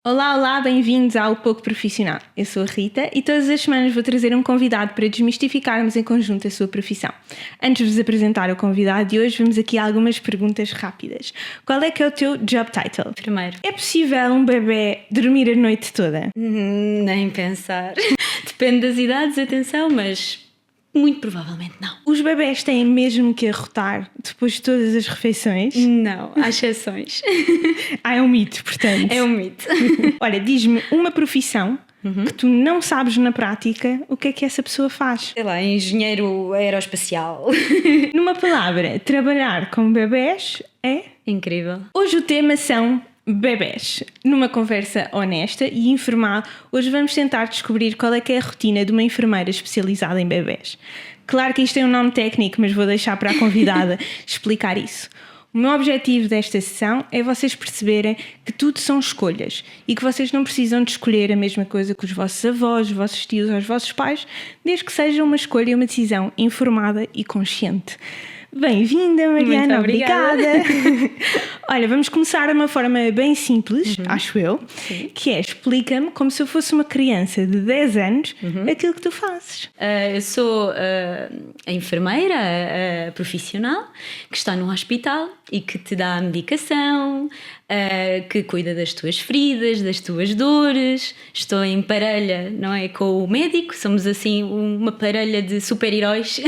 Olá, olá, bem-vindos ao Pouco Profissional. Eu sou a Rita e todas as semanas vou trazer um convidado para desmistificarmos em conjunto a sua profissão. Antes de vos apresentar o convidado de hoje, vamos aqui a algumas perguntas rápidas. Qual é que é o teu job title? Primeiro. É possível um bebê dormir a noite toda? Nem pensar. Depende das idades, atenção, mas muito provavelmente não. Os bebés têm mesmo que arrotar depois de todas as refeições? Não, há exceções. É um mito, portanto. É um mito. Olha, diz-me uma profissão que tu não sabes na prática o que é que essa pessoa faz. Sei lá, engenheiro aeroespacial. Numa palavra, trabalhar com bebés é? Incrível. Hoje o tema são bebés. Numa conversa honesta e informal, hoje vamos tentar descobrir qual é que é a rotina de uma enfermeira especializada em bebés. Claro que isto tem um nome técnico, mas vou deixar para a convidada explicar isso. O meu objetivo desta sessão é vocês perceberem que tudo são escolhas e que vocês não precisam de escolher a mesma coisa que os vossos avós, os vossos tios ou os vossos pais, desde que seja uma escolha e uma decisão informada e consciente. Bem-vinda, Mariana, muito obrigada. Olha, vamos começar de uma forma bem simples, acho eu, Sim. que é, explica-me como se eu fosse uma criança de 10 anos aquilo que tu fazes. Eu sou a enfermeira profissional que está num hospital e que te dá a medicação, que cuida das tuas feridas, das tuas dores. Estou em parelha, não é, com o médico, somos assim uma parelha de super-heróis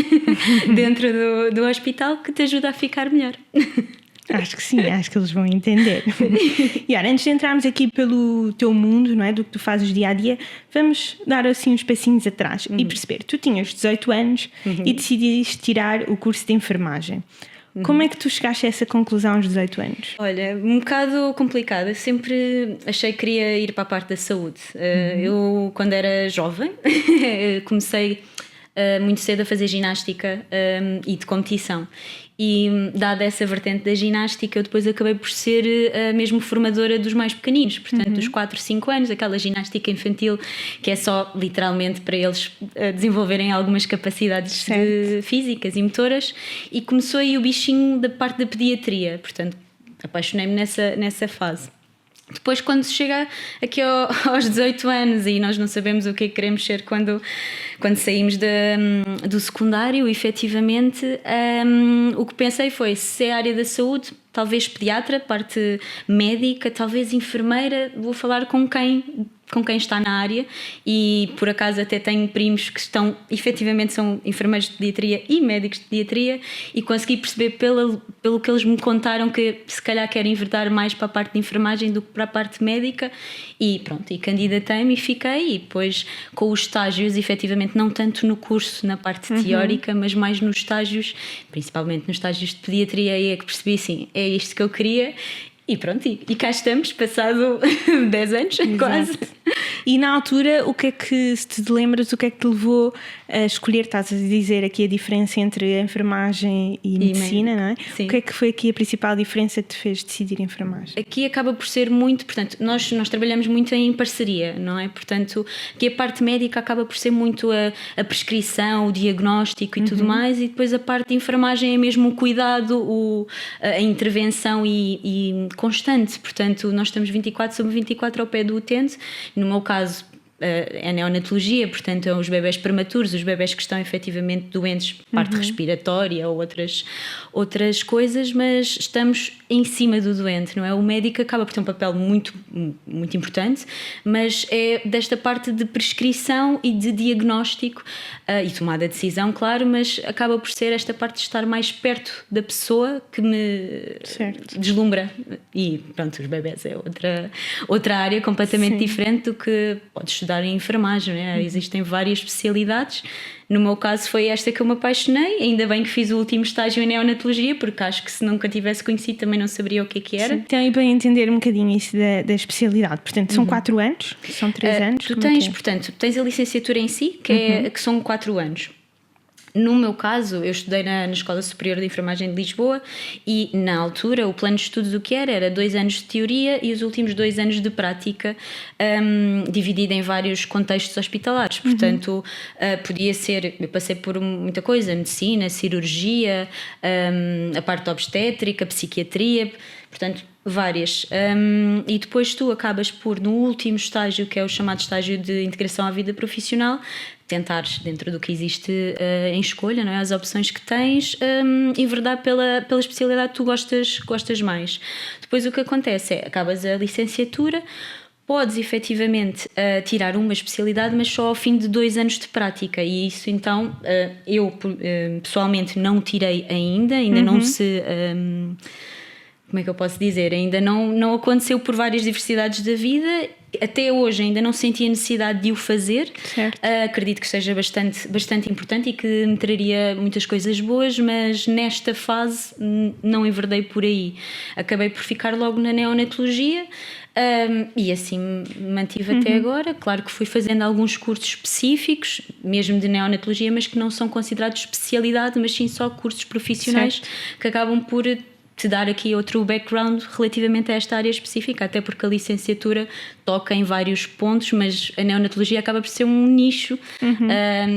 dentro do hospital que te ajuda a ficar melhor. Acho que sim, acho que eles vão entender. E olha, antes de entrarmos aqui pelo teu mundo, não é, do que tu fazes dia a dia, vamos dar assim uns passinhos atrás e perceber. Tu tinhas 18 anos e decidiste tirar o curso de enfermagem. Como é que tu chegaste a essa conclusão aos 18 anos? Olha, um bocado complicado. Eu sempre achei que queria ir para a parte da saúde. Eu, quando era jovem, comecei muito cedo a fazer ginástica e de competição. E dada essa vertente da ginástica, eu depois acabei por ser mesmo formadora dos mais pequeninos, portanto dos 4, 5 anos, aquela ginástica infantil que é só literalmente para eles desenvolverem algumas capacidades físicas e motoras, e começou aí o bichinho da parte da pediatria, portanto apaixonei-me nessa fase. Depois, quando se chega aqui aos 18 anos e nós não sabemos o que é que queremos ser quando saímos do secundário, efetivamente, o que pensei foi, se é a área da saúde, talvez pediatra, parte médica, talvez enfermeira, vou falar com quem está na área, e por acaso até tenho primos que efetivamente são enfermeiros de pediatria e médicos de pediatria, e consegui perceber pelo que eles me contaram que se calhar querem enverdar mais para a parte de enfermagem do que para a parte médica, e pronto, e candidatei-me e fiquei, e depois com os estágios, efetivamente não tanto no curso, na parte teórica, mas mais nos estágios, principalmente nos estágios de pediatria, aí é que percebi, sim, é isto que eu queria. E pronto, e cá estamos, passado 10 anos, quase. E na altura, o que é que, se te lembras, o que é que te levou a escolher, estás a dizer aqui a diferença entre a enfermagem e medicina, não é? Sim. O que é que foi aqui a principal diferença que te fez decidir enfermagem? Aqui acaba por ser muito, portanto, nós trabalhamos muito em parceria, não é? Portanto, aqui a parte médica acaba por ser muito a prescrição, o diagnóstico e tudo mais, e depois a parte de enfermagem é mesmo o cuidado, a intervenção e constante. Portanto, nós estamos 24/24 ao pé do utente. No meu caso, é neonatologia, portanto, são os bebés prematuros, os bebés que estão efetivamente doentes, parte respiratória ou outras coisas, mas estamos em cima do doente, não é? O médico acaba por ter um papel muito, muito importante, mas é desta parte de prescrição e de diagnóstico e tomada de decisão, claro, mas acaba por ser esta parte de estar mais perto da pessoa que me deslumbra. E pronto, os bebés é outra área completamente diferente do que podes estudar em enfermagem, né? Existem várias especialidades. No meu caso foi esta que eu me apaixonei. Ainda bem que fiz o último estágio em neonatologia, porque acho que se nunca tivesse conhecido também não saberia o que era. Então, e para entender um bocadinho isso da especialidade, portanto, são 4 anos? São 3 anos? Tu tens a licenciatura em si, que são 4 anos. No meu caso, eu estudei na Escola Superior de Enfermagem de Lisboa e, na altura, o plano de estudos o que era 2 anos de teoria e os últimos 2 anos de prática, dividido em vários contextos hospitalares. Portanto, podia ser, eu passei por muita coisa, medicina, cirurgia, a parte obstétrica, psiquiatria, portanto, várias. E depois tu acabas por, no último estágio, que é o chamado estágio de integração à vida profissional, tentares, dentro do que existe em escolha, não é? As opções que tens, enverdar pela especialidade que tu gostas mais. Depois o que acontece é, acabas a licenciatura, podes efetivamente tirar uma especialidade, mas só ao fim de 2 anos de prática, e isso então eu pessoalmente não tirei ainda não se... como é que eu posso dizer? Ainda não aconteceu por várias diversidades da vida. Até hoje ainda não senti a necessidade de o fazer. Acredito que seja bastante importante e que me traria muitas coisas boas, mas nesta fase não enverdei por aí. Acabei por ficar logo na neonatologia e assim me mantive até agora. Claro que fui fazendo alguns cursos específicos, mesmo de neonatologia, mas que não são considerados especialidade, mas sim só cursos profissionais que acabam por te dar aqui outro background relativamente a esta área específica, até porque a licenciatura toca em vários pontos, mas a neonatologia acaba por ser um nicho,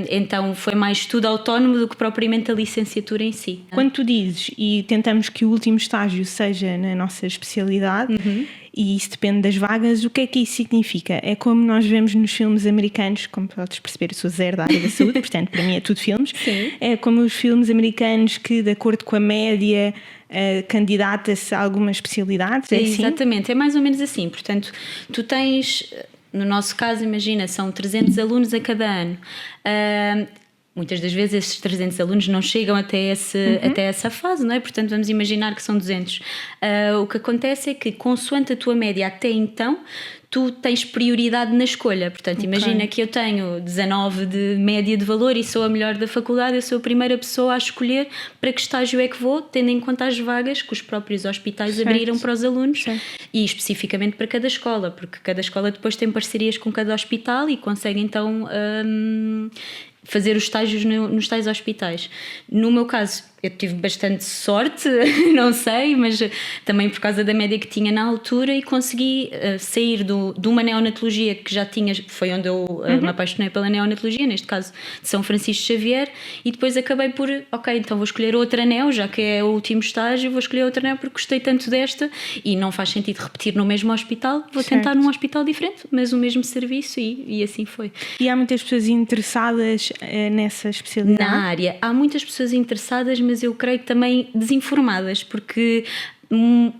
então foi mais estudo autónomo do que propriamente a licenciatura em si. Quando tu dizes e tentamos que o último estágio seja na nossa especialidade, e isso depende das vagas, o que é que isso significa? É como nós vemos nos filmes americanos, como podes perceber, eu sou zero da área da saúde, portanto para mim é tudo filmes. Sim. É como os filmes americanos que, de acordo com a média, candidata-se a alguma especialidade. É assim? Exatamente, é mais ou menos assim. Portanto, tu tens, no nosso caso, imagina, são 300 alunos a cada ano. Muitas das vezes esses 300 alunos não chegam até essa fase, não é? Portanto, vamos imaginar que são 200. O que acontece é que, consoante a tua média até então, tu tens prioridade na escolha. Portanto, imagina que eu tenho 19 de média de valor e sou a melhor da faculdade, eu sou a primeira pessoa a escolher para que estágio é que vou, tendo em conta as vagas que os próprios hospitais abriram para os alunos e especificamente para cada escola, porque cada escola depois tem parcerias com cada hospital e consegue então fazer os estágios nos tais hospitais. No meu caso, eu tive bastante sorte, não sei, mas também por causa da média que tinha na altura, e consegui sair de uma neonatologia que já tinha, foi onde eu me apaixonei pela neonatologia, neste caso de São Francisco Xavier, e depois acabei por, então vou escolher outra neo, já que é o último estágio, vou escolher outra neo porque gostei tanto desta e não faz sentido repetir no mesmo hospital, vou tentar num hospital diferente, mas o mesmo serviço, e assim foi. E há muitas pessoas interessadas nessa especialidade? Na área, há muitas pessoas interessadas, mas eu creio que também desinformadas, porque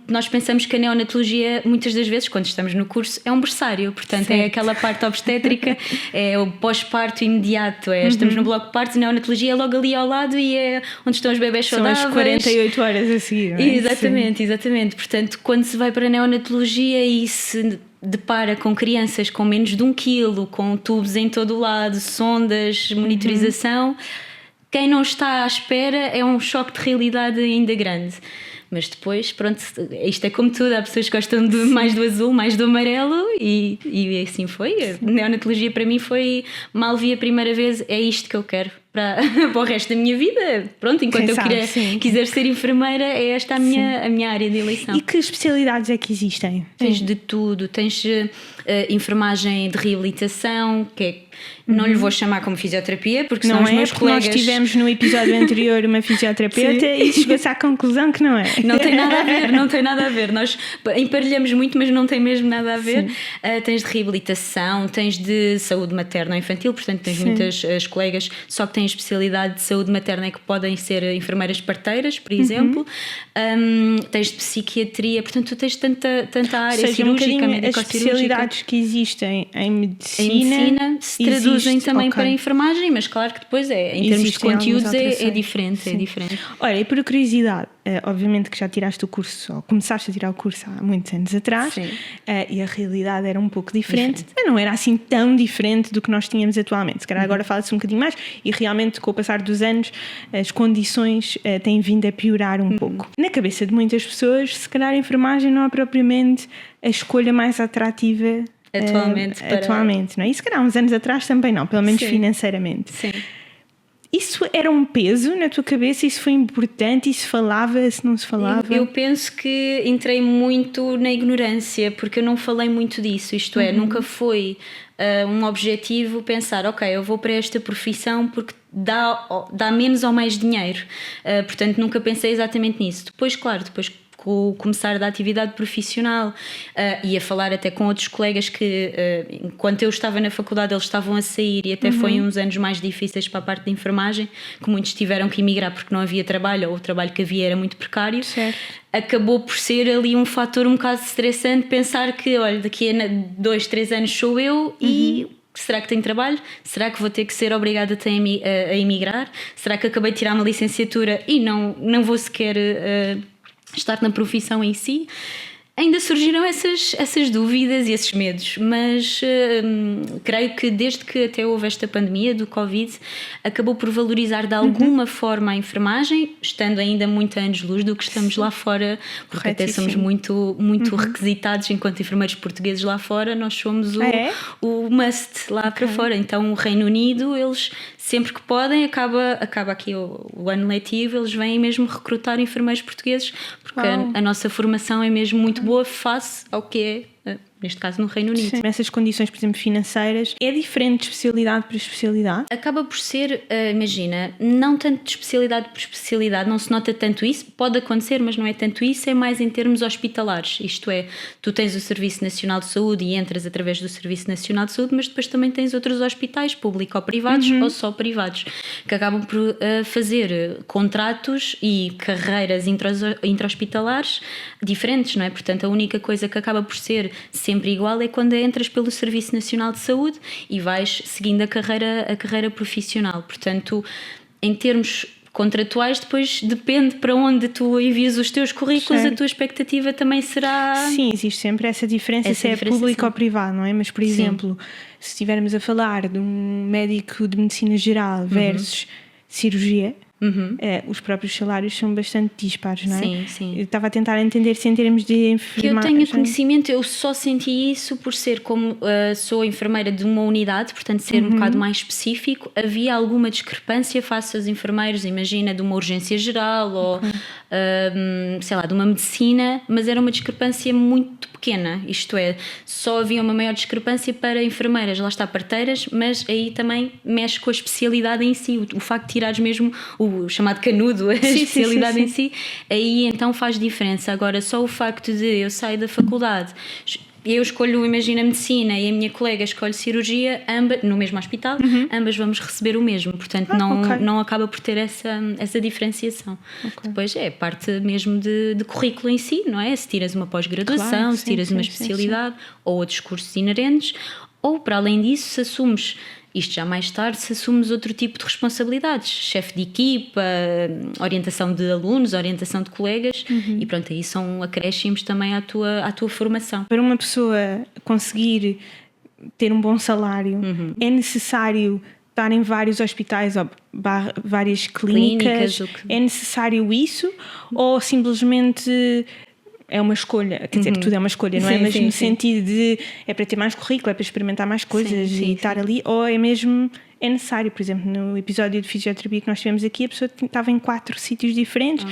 nós pensamos que a neonatologia, muitas das vezes, quando estamos no curso, é um berçário, portanto é aquela parte obstétrica, é o pós-parto imediato, estamos no bloco de partos, a neonatologia é logo ali ao lado e é onde estão os bebés saudáveis. São as 48 horas a seguir, não é? Exatamente. Portanto, quando se vai para a neonatologia e se depara com crianças com menos de 1 quilo, com tubos em todo o lado, sondas, monitorização, quem não está à espera é um choque de realidade ainda grande. Mas depois, pronto, isto é como tudo, há pessoas que gostam mais do azul, mais do amarelo, e assim foi. A neonatologia para mim foi, mal vi a primeira vez, é isto que eu quero para o resto da minha vida. Pronto, enquanto quiser ser enfermeira, é esta a minha área de eleição. E que especialidades é que existem? Tens de tudo, tens enfermagem de reabilitação, que é, não lhe vou chamar como fisioterapia, porque são os meus colegas. Nós tivemos no episódio anterior uma fisioterapeuta e chegou-se à conclusão que não é. Não tem nada a ver. Nós emparelhamos muito, mas não tem mesmo nada a ver. Tens de reabilitação, tens de saúde materna ou infantil, portanto tens muitas colegas só que têm especialidade de saúde materna e que podem ser enfermeiras parteiras, por exemplo. Tens de psiquiatria, portanto tu tens tanta área cirúrgica, médico-cirúrgica. As especialidades que existem em medicina se traduzem também para a enfermagem, mas claro que depois em termos de conteúdos é diferente. Olha, e por curiosidade, obviamente que já tiraste o curso, ou começaste a tirar o curso há muitos anos atrás, e a realidade era um pouco diferente, mas não era assim tão diferente do que nós tínhamos atualmente. Se calhar agora fala-se um bocadinho mais, e realmente com o passar dos anos as condições têm vindo a piorar um pouco. Na cabeça de muitas pessoas, se calhar a enfermagem não é propriamente a escolha mais atrativa atualmente, não é? E se calhar uns anos atrás também não, pelo menos financeiramente. Sim. Isso era um peso na tua cabeça? Isso foi importante? Isso falava? Se não se falava? Eu penso que entrei muito na ignorância, porque eu não falei muito disso, isto é, nunca foi um objetivo pensar, ok, eu vou para esta profissão porque dá menos ou mais dinheiro, portanto nunca pensei exatamente nisso. Depois, claro, depois com o começar da atividade profissional e a falar até com outros colegas que enquanto eu estava na faculdade eles estavam a sair e até foi uns anos mais difíceis para a parte de enfermagem, que muitos tiveram que emigrar porque não havia trabalho ou o trabalho que havia era muito precário. Certo. Acabou por ser ali um fator um bocado estressante pensar que, olha, daqui a 2, 3 anos sou eu e será que tenho trabalho? Será que vou ter que ser obrigada a emigrar? Será que acabei de tirar uma licenciatura e não vou sequer estar na profissão em si? Ainda surgiram essas dúvidas e esses medos, mas creio que desde que até houve esta pandemia do Covid, acabou por valorizar de alguma forma a enfermagem, estando ainda muito a anos-luz do que estamos lá fora, porque até somos muito requisitados enquanto enfermeiros portugueses lá fora, nós somos o must lá para fora. Então o Reino Unido, eles sempre que podem, acaba aqui o ano letivo, eles vêm mesmo recrutar enfermeiros portugueses, porque a nossa formação é mesmo muito boa face ao que é, neste caso, no Reino Unido. Sim. Essas condições, por exemplo, financeiras, é diferente de especialidade para especialidade? Acaba por ser, imagina, não tanto de especialidade por especialidade, não se nota tanto isso, pode acontecer, mas não é tanto isso, é mais em termos hospitalares, isto é, tu tens o Serviço Nacional de Saúde e entras através do Serviço Nacional de Saúde, mas depois também tens outros hospitais, público ou privados, ou só privados, que acabam por fazer contratos e carreiras intra-hospitalares diferentes, não é? Portanto, a única coisa que acaba por ser sempre igual é quando entras pelo Serviço Nacional de Saúde e vais seguindo a carreira profissional. Portanto, em termos contratuais, depois depende para onde tu envias os teus currículos, a tua expectativa também será... Sim, existe sempre essa diferença, se é público ou privado, não é? Mas, por exemplo, se estivermos a falar de um médico de medicina geral versus cirurgia... os próprios salários são bastante dispares, não é? Sim, sim. Eu estava a tentar entender se em termos de enfermagem... Que eu tenho conhecimento, eu só senti isso por ser como sou enfermeira de uma unidade, portanto ser um bocado mais específico, havia alguma discrepância face aos enfermeiros, imagina, de uma urgência geral ou, sei lá, de uma medicina, mas era uma discrepância muito pequena, isto é, só havia uma maior discrepância para enfermeiras, lá está, parteiras, mas aí também mexe com a especialidade em si, o facto de tirares mesmo o chamado canudo, a especialidade em si, aí então faz diferença. Agora, só o facto de eu sair da faculdade, eu escolho, imagina, medicina e a minha colega escolhe cirurgia, ambas, no mesmo hospital, ambas vamos receber o mesmo, portanto não acaba por ter essa diferenciação. Depois é parte mesmo de currículo em si, não é? Se tiras uma pós-graduação, se tiras uma especialidade ou outros cursos inerentes, ou para além disso, se assumes... Isto já mais tarde, se assumes outro tipo de responsabilidades, chefe de equipa, orientação de alunos, orientação de colegas, e pronto, aí são acréscimos também à tua formação. Para uma pessoa conseguir ter um bom salário, é necessário estar em vários hospitais ou várias clínicas? É necessário isso? Ou simplesmente... é uma escolha, quer dizer, tudo é uma escolha, não é? Mas no sentido de é para ter mais currículo, é para experimentar mais coisas e estar ali, ou é mesmo, é necessário, por exemplo, no episódio de fisioterapia que nós tivemos aqui, a pessoa estava em 4 sítios diferentes,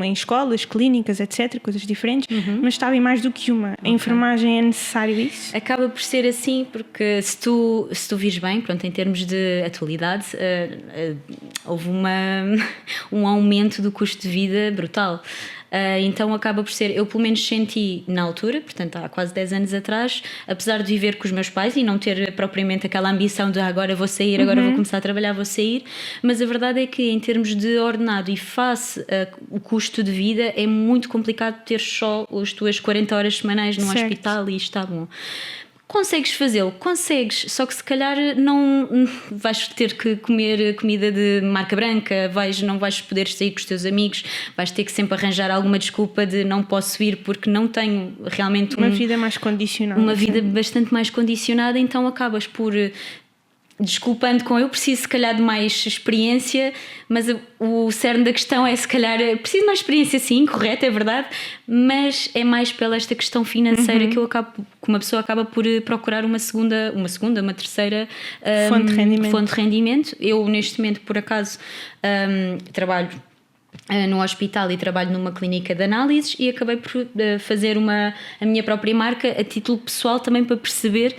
em escolas, clínicas, etc., coisas diferentes, mas estava em mais do que uma. A enfermagem é necessário isso? Acaba por ser assim, porque se tu vires bem, pronto, em termos de atualidade, houve um aumento do custo de vida brutal. Então acaba por ser, eu pelo menos senti na altura, portanto há quase 10 anos atrás, apesar de viver com os meus pais e não ter propriamente aquela ambição de agora vou sair, agora vou começar a trabalhar, vou sair, mas a verdade é que em termos de ordenado e face o custo de vida é muito complicado ter só as tuas 40 horas semanais num hospital e está bom. Consegues fazê-lo? Consegues, só que se calhar não vais ter que comer comida de marca branca, não vais poder sair com os teus amigos, vais ter que sempre arranjar alguma desculpa de não posso ir porque não tenho realmente uma vida mais condicionada. Uma vida bastante mais condicionada, então acabas por desculpando com eu preciso se calhar de mais experiência, mas o cerne da questão é se calhar preciso de mais experiência, sim, correto, é verdade, mas é mais pela esta questão financeira que uma pessoa acaba por procurar uma terceira fonte de rendimento. Eu neste momento por acaso trabalho no hospital e trabalho numa clínica de análises e acabei por fazer a minha própria marca a título pessoal também para perceber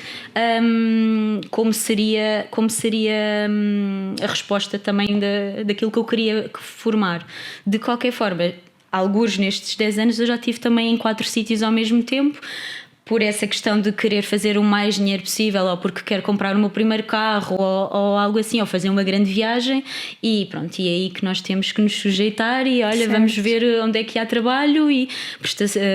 como seria a resposta também daquilo que eu queria formar. De qualquer forma, alguns nestes 10 anos eu já estive também em 4 sítios ao mesmo tempo, por essa questão de querer fazer o mais dinheiro possível, ou porque quero comprar o meu primeiro carro, ou algo assim, ou fazer uma grande viagem, e pronto, e é aí que nós temos que nos sujeitar e olha, vamos ver onde é que há trabalho e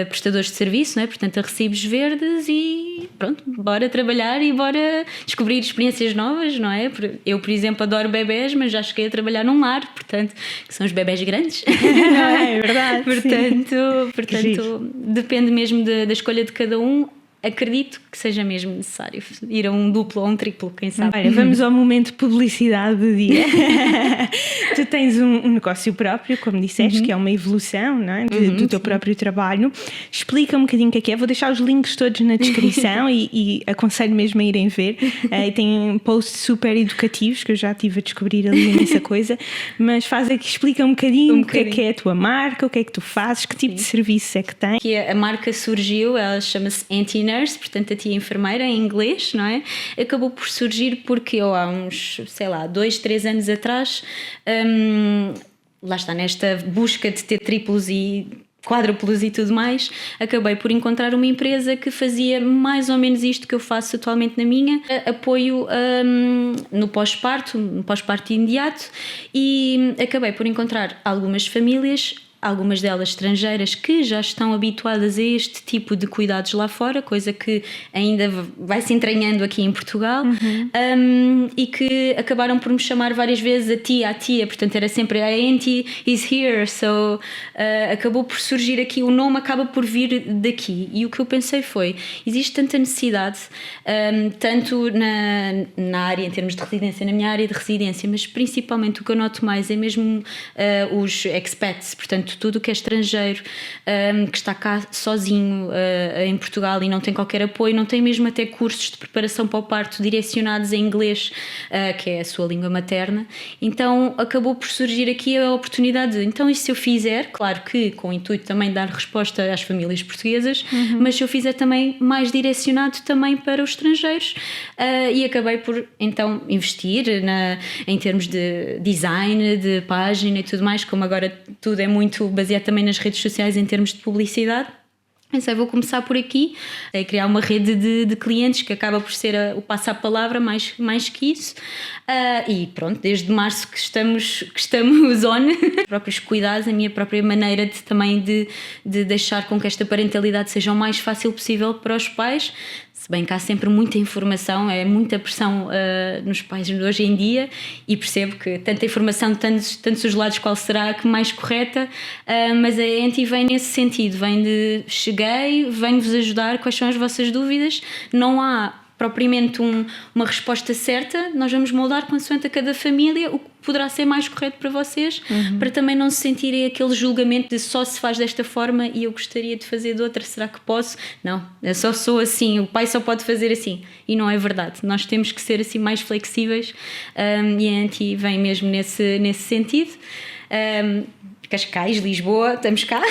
prestadores de serviço, não é? Portanto, a recibos verdes e pronto, bora trabalhar e bora descobrir experiências novas, não é? Eu, por exemplo, adoro bebés, mas já cheguei a trabalhar num lar, portanto, que são os bebés grandes. É verdade. Portanto depende mesmo da escolha de cada um. Acredito que seja mesmo necessário ir a um duplo ou um triplo, quem sabe. Olha, vamos ao momento de publicidade do dia. Tu tens um negócio próprio, como disseste, que é uma evolução, não é? Do teu próprio trabalho. Explica um bocadinho o que é. Vou deixar os links todos na descrição e aconselho mesmo a irem ver. E tem posts super educativos que eu já estive a descobrir ali nessa coisa. Mas explica um bocadinho o que é a tua marca, o que é que tu fazes, que tipo de serviço é que tem. Que a marca surgiu, ela chama-se Anti-Nurse, portanto a tia enfermeira em inglês, não é? Acabou por surgir porque eu há uns, 2, 3 anos atrás, lá está, nesta busca de ter triplos e quádruplos e tudo mais, acabei por encontrar uma empresa que fazia mais ou menos isto que eu faço atualmente na minha, apoio no pós-parto imediato, e acabei por encontrar algumas famílias, algumas delas estrangeiras, que já estão habituadas a este tipo de cuidados lá fora, coisa que ainda vai se entranhando aqui em Portugal, e que acabaram por me chamar várias vezes a tia, portanto era sempre a auntie is here, so acabou por surgir aqui, o nome acaba por vir daqui, e o que eu pensei foi, existe tanta necessidade, tanto na área, em termos de residência, na minha área de residência, mas principalmente o que eu noto mais é mesmo os expats, portanto tudo o que é estrangeiro, que está cá sozinho em Portugal e não tem qualquer apoio, não tem mesmo até cursos de preparação para o parto direcionados em inglês, que é a sua língua materna. Então acabou por surgir aqui a oportunidade então, e se eu fizer, claro que com o intuito também de dar resposta às famílias portuguesas, mas se eu fizer também mais direcionado também para os estrangeiros, e acabei por então investir em termos de design, de página e tudo mais, como agora tudo é muito baseado também nas redes sociais em termos de publicidade. Pensei, vou começar por aqui, criar uma rede de clientes que acaba por ser o passo-à-palavra mais que isso, e pronto, desde março que estamos on, os próprios cuidados, a minha própria maneira de deixar com que esta parentalidade seja o mais fácil possível para os pais. Se bem que há sempre muita informação, é muita pressão nos pais de hoje em dia, e percebo que tanta informação, tantos os lados, qual será a que mais correta, mas a Anti vem nesse sentido, vem de cheguei, venho-vos ajudar, quais são as vossas dúvidas, não há propriamente uma resposta certa, nós vamos moldar consoante a cada família o que poderá ser mais correto para vocês, para também não se sentirem aquele julgamento de só se faz desta forma e eu gostaria de fazer de outra, será que posso? Não, eu só sou assim, o pai só pode fazer assim, e não é verdade, nós temos que ser assim mais flexíveis, e a Anti vem mesmo nesse sentido. Cascais, Lisboa, estamos cá.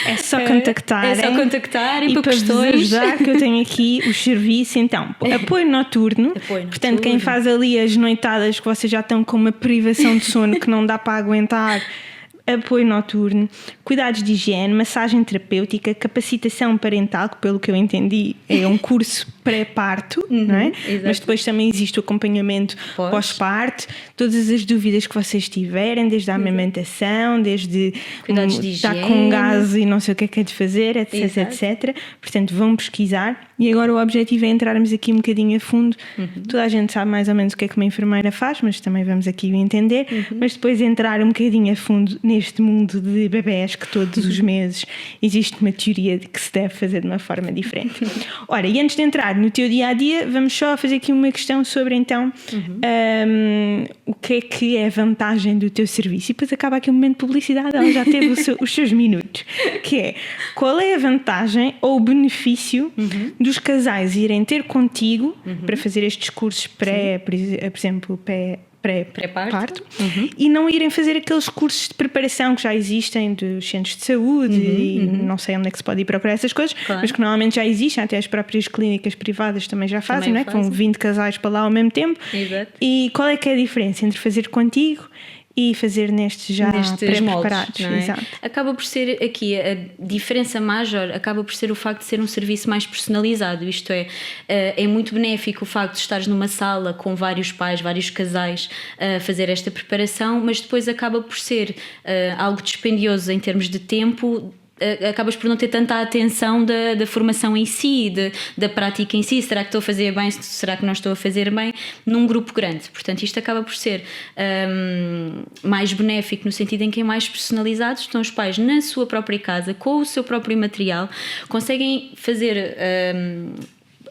É só contactarem. E para vos ajudar, que eu tenho aqui os serviços. Então, apoio noturno. Portanto, quem faz ali as noitadas que vocês já estão com uma privação de sono que não dá para aguentar, apoio noturno, cuidados de higiene, massagem terapêutica, capacitação parental, que pelo que eu entendi é um curso pré-parto, não é? Exato. Mas depois também existe o acompanhamento pós-parto, todas as dúvidas que vocês tiverem, desde a amamentação, desde cuidados de higiene, estar com gás e não sei o que é de fazer, etc, etc. Portanto, vão pesquisar. E agora o objetivo é entrarmos aqui um bocadinho a fundo. Toda a gente sabe mais ou menos o que é que uma enfermeira faz, mas também vamos aqui entender. Mas depois entrar um bocadinho a fundo neste mundo de bebés que todos os meses existe uma teoria de que se deve fazer de uma forma diferente. Ora, e antes de entrar no teu dia-a-dia, vamos só fazer aqui uma questão sobre então o que é a vantagem do teu serviço. E depois acaba aqui um momento de publicidade, ela já teve os seus minutos. Que é, qual é a vantagem ou o benefício dos casais irem ter contigo para fazer estes cursos por exemplo, pré-parto e não irem fazer aqueles cursos de preparação que já existem dos centros de saúde e não sei onde é que se pode ir procurar essas coisas, mas que normalmente já existem, até as próprias clínicas privadas também já fazem, não é? Que vão 20 casais para lá ao mesmo tempo. Exato. E qual é que é a diferença entre fazer contigo e fazer nestes pré-preparados? Não é? Exato. Acaba por ser aqui a diferença maior, acaba por ser o facto de ser um serviço mais personalizado, isto é muito benéfico o facto de estares numa sala com vários pais, vários casais a fazer esta preparação, mas depois acaba por ser algo dispendioso em termos de tempo. Acabas por não ter tanta atenção da formação em si, da prática em si. Será que estou a fazer bem? Será que não estou a fazer bem? Num grupo grande. Portanto, isto acaba por ser mais benéfico no sentido em que é mais personalizado. Estão os pais na sua própria casa, com o seu próprio material, conseguem fazer...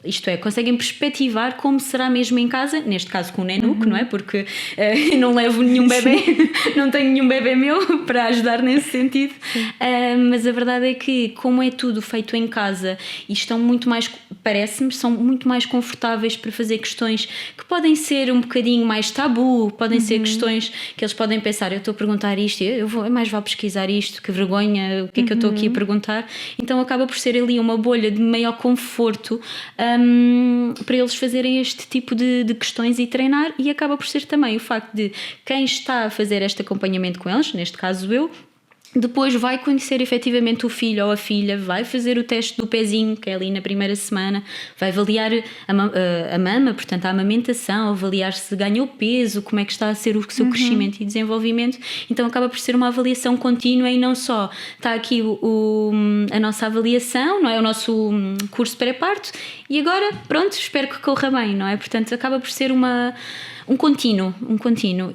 isto é, conseguem perspectivar como será mesmo em casa, neste caso com o Nenuco, não é? Porque não levo nenhum bebê, não tenho nenhum bebê meu para ajudar nesse sentido, mas a verdade é que como é tudo feito em casa e estão muito mais, parece-me, são muito mais confortáveis para fazer questões que podem ser um bocadinho mais tabu, podem ser questões que eles podem pensar, eu estou a perguntar isto, mais vale pesquisar isto, que vergonha, o que é que eu estou aqui a perguntar? Então acaba por ser ali uma bolha de maior conforto para eles fazerem este tipo de questões e treinar, e acaba por ser também o facto de quem está a fazer este acompanhamento com eles, neste caso eu, depois vai conhecer efetivamente o filho ou a filha, vai fazer o teste do pezinho, que é ali na primeira semana, vai avaliar a mama, portanto a amamentação, avaliar se ganhou peso, como é que está a ser o seu crescimento e desenvolvimento. Então acaba por ser uma avaliação contínua e não só está aqui a nossa avaliação, não é? O nosso curso pré-parto e agora, pronto, espero que corra bem, não é? Portanto acaba por ser um contínuo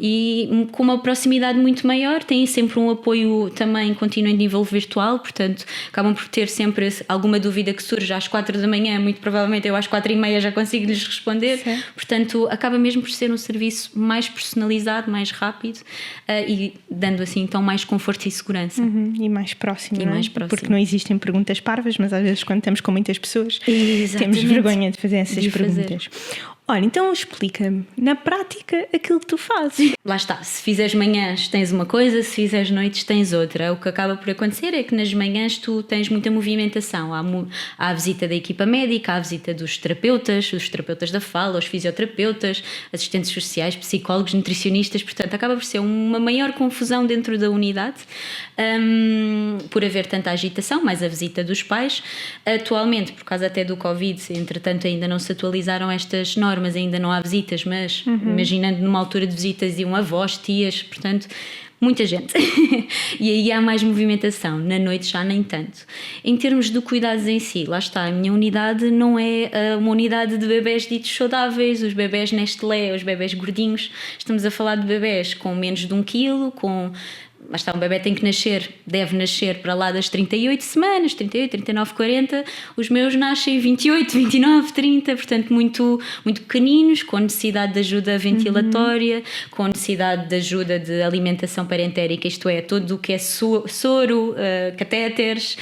e com uma proximidade muito maior, têm sempre um apoio também contínuo em nível virtual, portanto acabam por ter sempre alguma dúvida que surge às 4 da manhã, muito provavelmente eu às 4h30 já consigo lhes responder. Sim. Portanto acaba mesmo por ser um serviço mais personalizado, mais rápido e dando assim então mais conforto e segurança. E mais próximo, e mais próximo. Porque não existem perguntas parvas, mas às vezes quando estamos com muitas pessoas temos vergonha de fazer essas perguntas. Olha, então explica-me, na prática, aquilo que tu fazes. Lá está, se fizeres manhãs tens uma coisa, se fizeres noites tens outra. O que acaba por acontecer é que nas manhãs tu tens muita movimentação. Há a visita da equipa médica, há a visita dos terapeutas da fala, os fisioterapeutas, assistentes sociais, psicólogos, nutricionistas. Portanto, acaba por ser uma maior confusão dentro da unidade, por haver tanta agitação, mais a visita dos pais. Atualmente, por causa até do Covid, entretanto ainda não se atualizaram estas normas, ainda não há visitas, mas imaginando numa altura de visitas iam avós, tias, portanto muita gente e aí há mais movimentação, na noite já nem tanto. Em termos de cuidados em si, lá está, a minha unidade não é uma unidade de bebés ditos saudáveis, os bebés Nestlé, os bebés gordinhos, estamos a falar de bebés com menos de 1 quilo, mas está, um bebê tem que nascer, deve nascer para lá das 38 semanas, 38, 39, 40, os meus nascem 28, 29, 30, portanto muito, muito pequeninos, com necessidade de ajuda ventilatória, com necessidade de ajuda de alimentação parentérica, isto é, tudo o que é soro, catéteres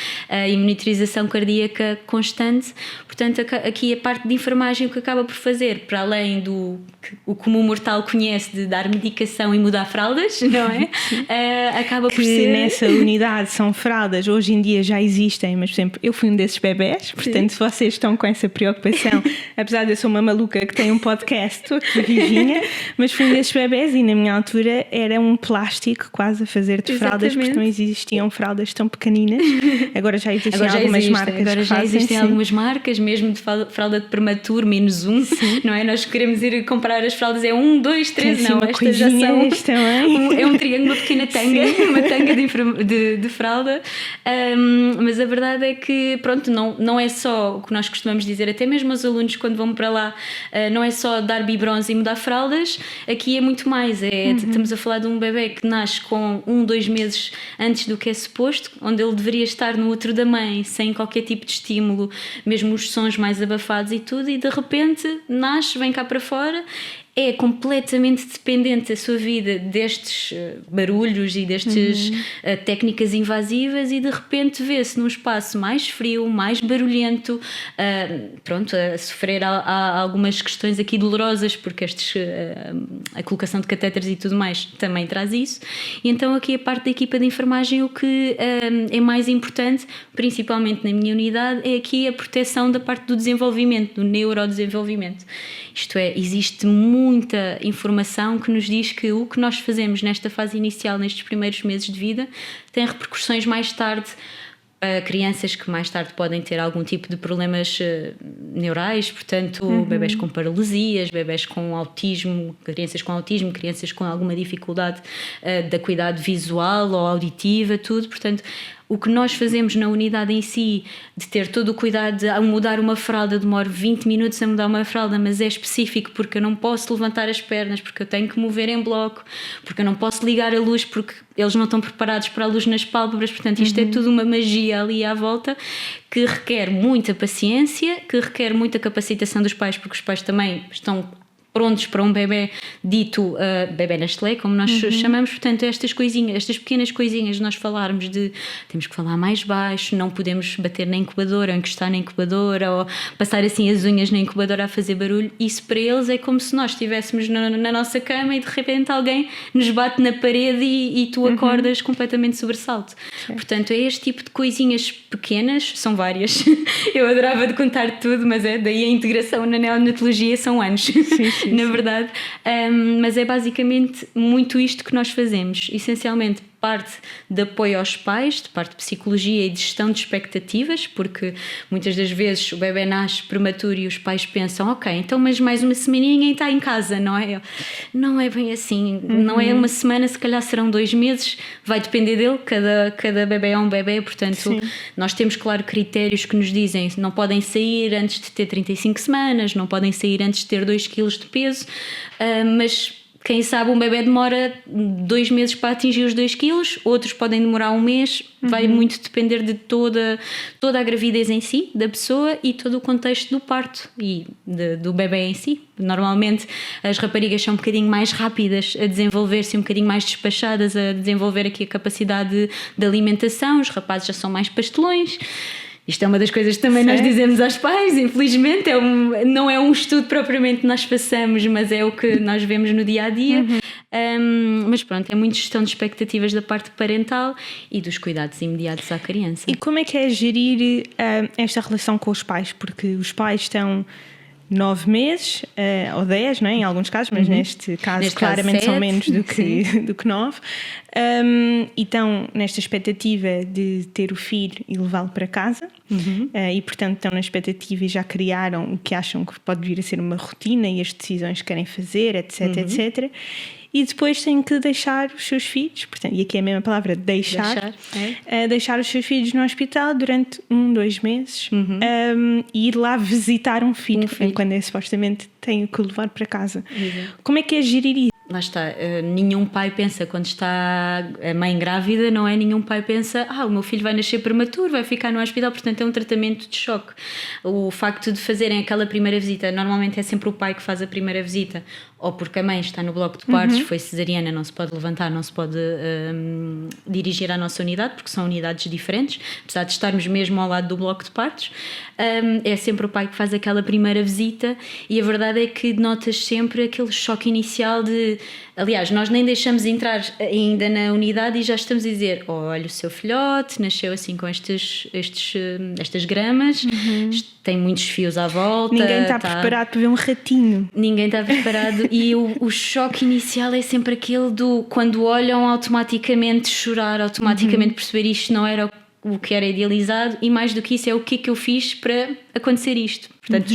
e monitorização cardíaca constante. Portanto, aqui a parte de enfermagem, o que acaba por fazer, para além do que o comum mortal conhece de dar medicação e mudar fraldas, não é? Acaba por ser... nessa unidade são fraldas, hoje em dia já existem, mas por exemplo, eu fui um desses bebés, portanto se vocês estão com essa preocupação, apesar de eu ser uma maluca que tem um podcast, estou aqui vivinha, mas fui um desses bebés e na minha altura era um plástico quase a fazer de fraldas, porque não existiam fraldas tão pequeninas. Agora já existem algumas marcas. Agora já existem algumas marcas, mesmo de fralda de prematuro, -1, não é? Nós queremos ir comprar as fraldas, é 1, 2, 3, não, estas já são... também. É um triângulo, uma pequena tanga uma tanga de fralda. Mas a verdade é que, pronto, não é só o que nós costumamos dizer, até mesmo aos alunos quando vão para lá, não é só dar biberons e mudar fraldas, aqui é muito mais. Estamos a falar de um bebê que nasce com 2 meses antes do que é suposto, onde ele deveria estar no útero da mãe, sem qualquer tipo de estímulo, mesmo os sons mais abafados e tudo, e de repente nasce, vem cá para fora. É completamente dependente da sua vida destes barulhos e destas técnicas invasivas, e de repente vê-se num espaço mais frio, mais barulhento, pronto, a sofrer algumas questões aqui dolorosas, porque a colocação de catéteres e tudo mais também traz isso. E então aqui a parte da equipa de enfermagem, o que é mais importante, principalmente na minha unidade, é aqui a proteção da parte do desenvolvimento, do neurodesenvolvimento. Isto é, existe muita informação que nos diz que o que nós fazemos nesta fase inicial, nestes primeiros meses de vida, tem repercussões mais tarde a crianças que mais tarde podem ter algum tipo de problemas neurais, portanto, bebés com paralisias, bebés com autismo, crianças com alguma dificuldade de acuidade visual ou auditiva, tudo, portanto. O que nós fazemos na unidade em si, de ter todo o cuidado de mudar uma fralda, demora 20 minutos a mudar uma fralda, mas é específico porque eu não posso levantar as pernas, porque eu tenho que mover em bloco, porque eu não posso ligar a luz porque eles não estão preparados para a luz nas pálpebras, portanto isto é tudo uma magia ali à volta que requer muita paciência, que requer muita capacitação dos pais, porque os pais também estão prontos para um bebê dito bebê Nestlé, como nós chamamos. Portanto, estas pequenas coisinhas, nós falarmos de temos que falar mais baixo, não podemos bater na incubadora, encostar na incubadora ou passar assim as unhas na incubadora a fazer barulho, isso para eles é como se nós estivéssemos na nossa cama e de repente alguém nos bate na parede e tu acordas completamente sobressalto. Portanto, é este tipo de coisinhas pequenas, são várias, eu adorava de contar tudo, mas daí a integração na neonatologia são anos. Sim. Na verdade, mas é basicamente muito isto que nós fazemos, essencialmente parte de apoio aos pais, de parte de psicologia e de gestão de expectativas, porque muitas das vezes o bebê nasce prematuro e os pais pensam, ok, então mas mais uma semaninha e está em casa, não é? Não é bem assim, não é uma semana, se calhar serão 2 meses, vai depender dele, cada bebê é um bebê, portanto nós temos, claro, critérios que nos dizem não podem sair antes de ter 35 semanas, não podem sair antes de ter 2 kg de peso, mas quem sabe um bebê demora 2 meses para atingir os 2 quilos, outros podem demorar 1 mês, vai muito depender de toda a gravidez em si, da pessoa e todo o contexto do parto e do bebê em si. Normalmente as raparigas são um bocadinho mais rápidas a desenvolver-se, um bocadinho mais despachadas a desenvolver aqui a capacidade de alimentação, os rapazes já são mais pastelões. Isto é uma das coisas que também nós dizemos aos pais, infelizmente, não é um estudo propriamente que nós façamos, mas é o que nós vemos no dia-a-dia. Mas pronto, é muito gestão de expectativas da parte parental e dos cuidados imediatos à criança. E como é que é gerir esta relação com os pais? Porque os pais estão 9 meses, ou 10, não é? Em alguns casos, mas neste caso claramente são menos do que 9. E estão nesta expectativa de ter o filho e levá-lo para casa. E portanto estão na expectativa e já criaram o que acham que pode vir a ser uma rotina e as decisões que querem fazer, etc, etc. E depois têm que deixar os seus filhos, portanto, e aqui é a mesma palavra, deixar os seus filhos no hospital durante 2 meses, e ir lá visitar um filho. Quando supostamente tenho que o levar para casa. Como é que é gerir isso? Lá está, nenhum pai pensa, quando está a mãe grávida, não é? Nenhum pai pensa, o meu filho vai nascer prematuro, vai ficar no hospital, portanto é um tratamento de choque. O facto de fazerem aquela primeira visita, normalmente é sempre o pai que faz a primeira visita, ou porque a mãe está no bloco de partos, foi cesariana, não se pode levantar, não se pode dirigir à nossa unidade, porque são unidades diferentes, apesar de estarmos mesmo ao lado do bloco de partos. É sempre o pai que faz aquela primeira visita e a verdade é que notas sempre aquele choque inicial de... Aliás, nós nem deixamos entrar ainda na unidade e já estamos a dizer, olha, o seu filhote nasceu assim com estas gramas, tem muitos fios à volta. Ninguém está preparado para ver um ratinho. Ninguém está preparado e o choque inicial é sempre aquele do quando olham automaticamente chorar, automaticamente perceber isto não era o que era idealizado, e mais do que isso é o que é que eu fiz para acontecer isto. Portanto,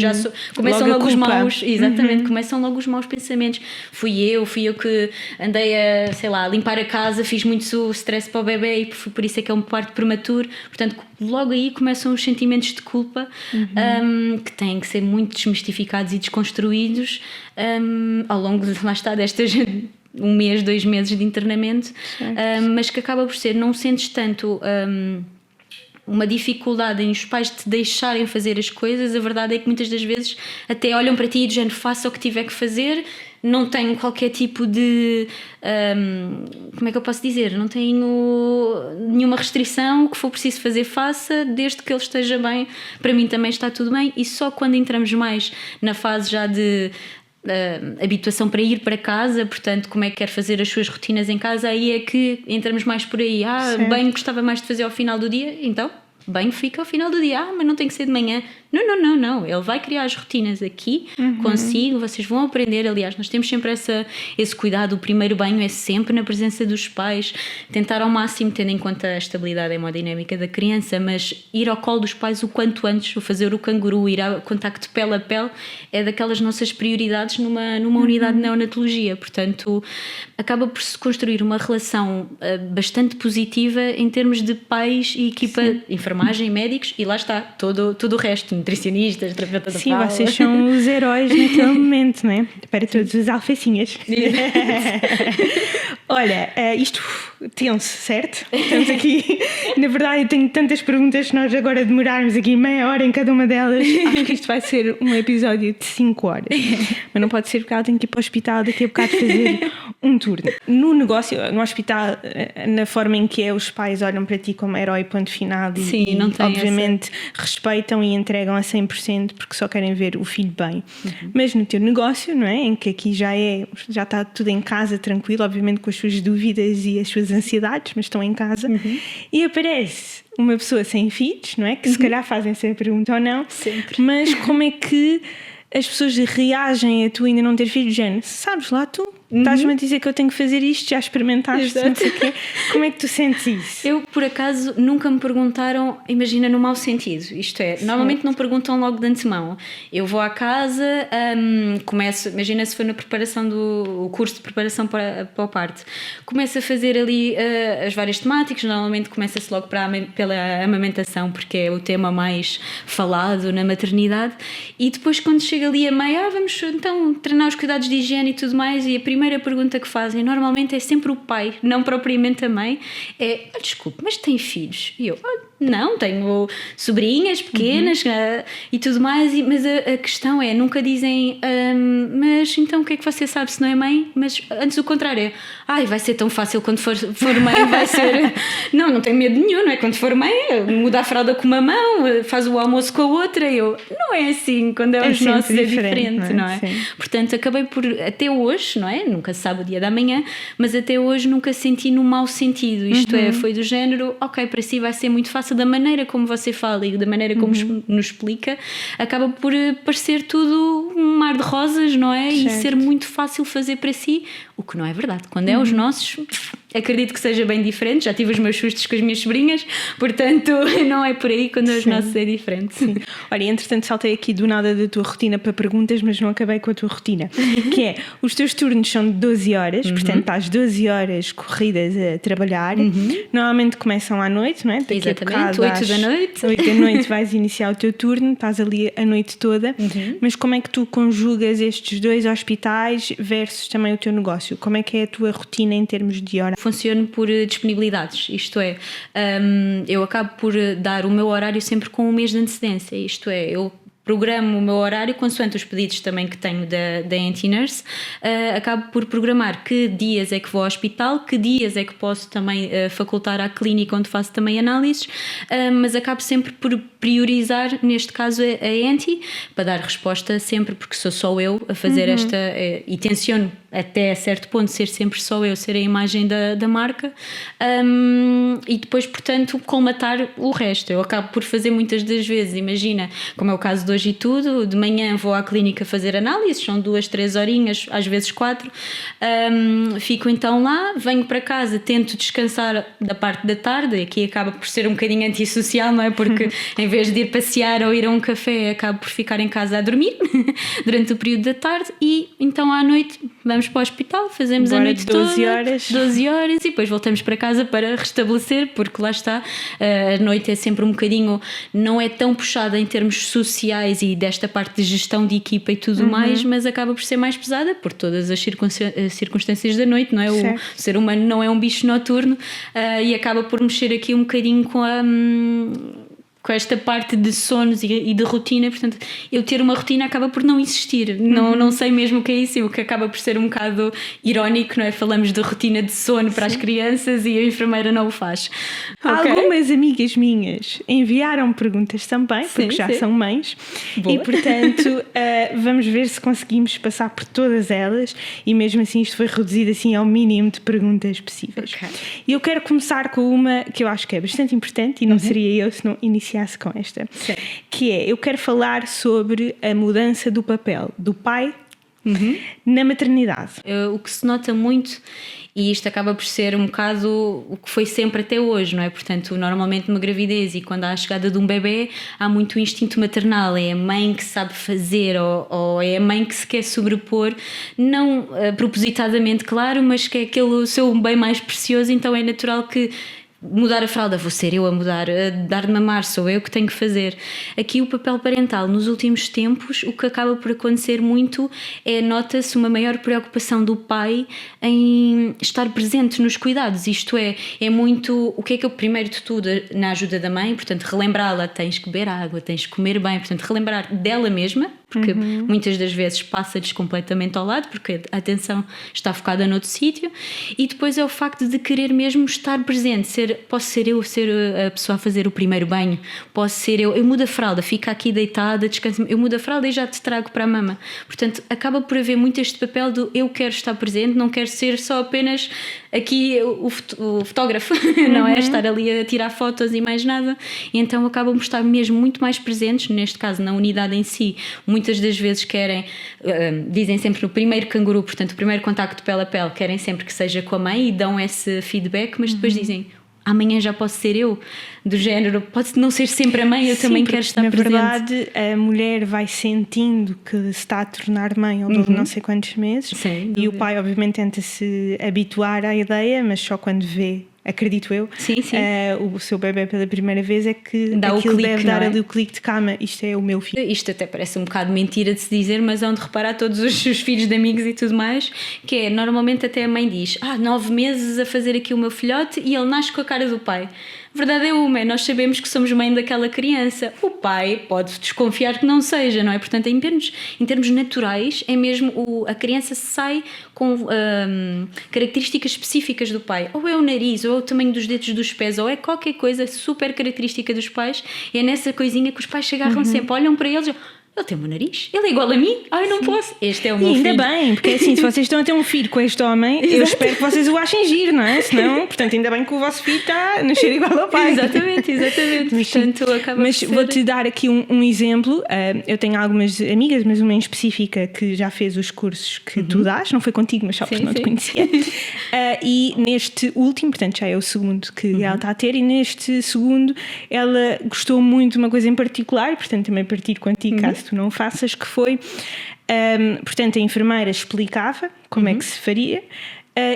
começam logo os maus, exatamente, começam logo os maus pensamentos. Fui eu que andei a, sei lá, a limpar a casa, fiz muito stress para o bebê e por isso é que é um parto prematuro. Portanto, logo aí começam os sentimentos de culpa, que têm que ser muito desmistificados e desconstruídos ao longo lá está, destas 1 mês, 2 meses de internamento, mas que acaba por ser, não sentes tanto uma dificuldade em os pais te deixarem fazer as coisas. A verdade é que muitas das vezes até olham para ti e dizem, faça o que tiver que fazer, não tenho qualquer tipo de como é que eu posso dizer, não tenho nenhuma restrição, o que for preciso fazer faça, desde que ele esteja bem, para mim também está tudo bem. E só quando entramos mais na fase já de habituação para ir para casa, portanto, como é que quer fazer as suas rotinas em casa, aí é que entramos mais por aí. Bem, gostava mais de fazer ao final do dia, então bem, fica ao final do dia. Mas não tem que ser de manhã. Não, ele vai criar as rotinas aqui consigo, vocês vão aprender. Aliás, nós temos sempre esse cuidado. O primeiro banho é sempre na presença dos pais, tentar ao máximo, tendo em conta a estabilidade hemodinâmica da criança, mas ir ao colo dos pais o quanto antes, o fazer o canguru, ir ao contacto pele a pele, é daquelas nossas prioridades numa unidade de neonatologia. Portanto, acaba por se construir uma relação bastante positiva em termos de pais e equipa, enfermagem, médicos, e lá está, todo o resto, nutricionistas, terapeuta da fala. Sim, vocês são os heróis naquele momento, não é? Para todos os alfacinhas. Olha, isto tenso, certo? Estamos aqui. Na verdade, eu tenho tantas perguntas, se nós agora demorarmos aqui meia hora em cada uma delas, acho que isto vai ser um episódio de 5 horas. Mas não pode ser porque ela tem que ir para o hospital daqui a bocado fazer um turno. No negócio, no hospital, na forma em que os pais olham para ti como herói, ponto final, e não tem obviamente respeitam e entregam a 100% porque só querem ver o filho bem. Mas no teu negócio, não é? Em que aqui já está tudo em casa, tranquilo, obviamente com as suas dúvidas e as suas ansiedades, mas estão em casa, e aparece uma pessoa sem filhos, não é? Que se calhar fazem essa pergunta ou não. Sempre. Mas como é que as pessoas reagem a tu ainda não ter filhos? Jane, sabes lá tu? Estás-me a dizer que eu tenho que fazer isto, já experimentaste, não sei o quê. Como é que tu sentes isso? Eu, por acaso, nunca me perguntaram, imagina, no mau sentido. Isto é, normalmente não perguntam logo de antemão. Eu vou à casa, começo, imagina se for na preparação o curso de preparação para o parto. Começo a fazer ali as várias temáticas, normalmente começa-se logo pela amamentação, porque é o tema mais falado na maternidade. E depois, quando chega ali a meio, vamos então treinar os cuidados de higiene e tudo mais, e a primeira pergunta que fazem normalmente é sempre o pai, não propriamente a mãe, é: desculpe, mas tem filhos? E eu: não, tenho sobrinhas pequenas e tudo mais, mas a questão é, nunca dizem mas então o que é que você sabe se não é mãe? Mas antes o contrário é: vai ser tão fácil quando for mãe, vai ser... não tenho medo nenhum, não é? Quando for mãe, muda a fralda com uma mão, faz o almoço com a outra. Não é assim, quando é os nossos é diferente, não é? Portanto, acabei por, até hoje, não é? Nunca se sabe o dia da manhã, mas até hoje nunca senti no mau sentido. Isto é, foi do género: ok, para si vai ser muito fácil, da maneira como você fala e da maneira como nos explica, acaba por parecer tudo um mar de rosas, não é? Certo. E ser muito fácil fazer para si, o que não é verdade. Quando é os nossos, acredito que seja bem diferente. Já tive os meus sustos com as minhas sobrinhas, portanto não é por aí. Quando é os nossos é diferente. Sim. Olha, entretanto saltei aqui do nada da tua rotina para perguntas, mas não acabei com a tua rotina, que é, os teus turnos são de 12 horas, portanto estás 12 horas corridas a trabalhar, normalmente começam à noite, não é? Daqui exatamente, 8 da noite. 8 da noite vais iniciar o teu turno, estás ali a noite toda, mas como é que tu conjugas estes dois hospitais versus também o teu negócio? Como é que é a tua rotina em termos de hora? Funciono por disponibilidades, isto é, eu acabo por dar o meu horário sempre com um mês de antecedência, isto é, eu programo o meu horário consoante os pedidos também que tenho da Anti-Nurse. Acabo por programar que dias é que vou ao hospital, que dias é que posso também facultar à clínica onde faço também análises, mas acabo sempre por priorizar, neste caso, a Anti, para dar resposta sempre, porque sou só eu a fazer esta, e tenciono até a certo ponto ser sempre só eu, ser a imagem da marca, e depois, portanto, colmatar o resto. Eu acabo por fazer muitas das vezes, imagina, como é o caso de hoje e tudo, de manhã vou à clínica fazer análises, são 2, 3 horinhas, às vezes 4, fico então lá, venho para casa, tento descansar da parte da tarde, aqui acaba por ser um bocadinho antissocial, não é? Porque em vez de ir passear ou ir a um café, acabo por ficar em casa a dormir durante o período da tarde, e então à noite vamos para o hospital, fazemos a noite 12 horas. 12 horas e depois voltamos para casa para restabelecer, porque lá está, a noite é sempre um bocadinho, não é tão puxada em termos sociais e desta parte de gestão de equipa e tudo mais, mas acaba por ser mais pesada por todas as circunstâncias da noite, não é? O ser humano não é um bicho noturno, e acaba por mexer aqui um bocadinho com esta parte de sonos e de rotina. Portanto, eu ter uma rotina acaba por não existir. Não sei mesmo o que é isso, o que acaba por ser um bocado irónico, não é? Falamos de rotina de sono para as crianças e a enfermeira não o faz. Algumas amigas minhas enviaram perguntas também, porque já são mães. Boa. E portanto vamos ver se conseguimos passar por todas elas, e mesmo assim isto foi reduzido assim ao mínimo de perguntas possíveis. E eu quero começar com uma que eu acho que é bastante importante, e não seria eu se não iniciasse com esta, que é, eu quero falar sobre a mudança do papel do pai na maternidade. O que se nota muito, e isto acaba por ser um bocado o que foi sempre até hoje, não é? Portanto, normalmente numa gravidez e quando há a chegada de um bebê, há muito instinto maternal, é a mãe que sabe fazer, ou é a mãe que se quer sobrepor, não propositadamente, claro, mas que é aquele o seu bem mais precioso, então é natural que mudar a fralda, vou ser eu a mudar, dar de mamar, sou eu que tenho que fazer. Aqui o papel parental, nos últimos tempos, o que acaba por acontecer muito é, nota-se uma maior preocupação do pai em estar presente nos cuidados, isto é muito, o que é que eu, primeiro de tudo, na ajuda da mãe, portanto, relembrá-la, tens que beber água, tens que comer bem, portanto, relembrar dela mesma, porque muitas das vezes passa-lhes completamente ao lado, porque a atenção está focada noutro sítio, e depois é o facto de querer mesmo estar presente, posso ser eu ser a pessoa a fazer o primeiro banho, posso ser eu mudo a fralda, fica aqui deitada, descanso, eu mudo a fralda e já te trago para a mama. Portanto, acaba por haver muito este papel do eu quero estar presente, não quero ser só apenas aqui o fotógrafo, não é? Estar ali a tirar fotos e mais nada, e então acabam por estar mesmo muito mais presentes, neste caso na unidade em si. Muitas das vezes querem, dizem sempre no primeiro canguru, portanto o primeiro contacto pele a pele, querem sempre que seja com a mãe e dão esse feedback, mas depois dizem, amanhã já posso ser eu, do género, pode não ser sempre a mãe, eu também quero estar presente. Na verdade, a mulher vai sentindo que se está a tornar mãe ao longo de não sei quantos meses, e o pai obviamente tenta se habituar à ideia, mas só quando vê, acredito eu, o seu bebê pela primeira vez é que dá aquilo o clique, deve dar ali o clique de calma, isto é o meu filho. Isto até parece um bocado mentira de se dizer, mas é onde reparar todos os filhos de amigos e tudo mais, que é, normalmente até a mãe diz, 9 meses a fazer aqui o meu filhote e ele nasce com a cara do pai. A verdade é nós sabemos que somos mãe daquela criança, o pai pode desconfiar que não seja, não é? Portanto, em termos naturais, é mesmo a criança sai com características específicas do pai, ou é o nariz, ou é o tamanho dos dedos dos pés, ou é qualquer coisa super característica dos pais, e é nessa coisinha que os pais se agarram sempre, olham para eles, ele tem o meu nariz, ele é igual a mim, não posso, este é o meu filho. Ainda bem, porque assim, se vocês estão a ter um filho com este homem, eu espero que vocês o achem giro, não é? Senão, portanto, ainda bem que o vosso filho está a nascer igual ao pai. Exatamente. Portanto, acaba mas vou-te dar aqui um exemplo. Eu tenho algumas amigas, mas uma em específica que já fez os cursos que tu dás, não foi contigo, mas só porque não te conhecia. E neste último, portanto, já é o segundo que ela está a ter, e neste segundo ela gostou muito de uma coisa em particular, portanto, também partilho contigo, caso tu não faças, que foi, portanto, a enfermeira explicava como é que se faria,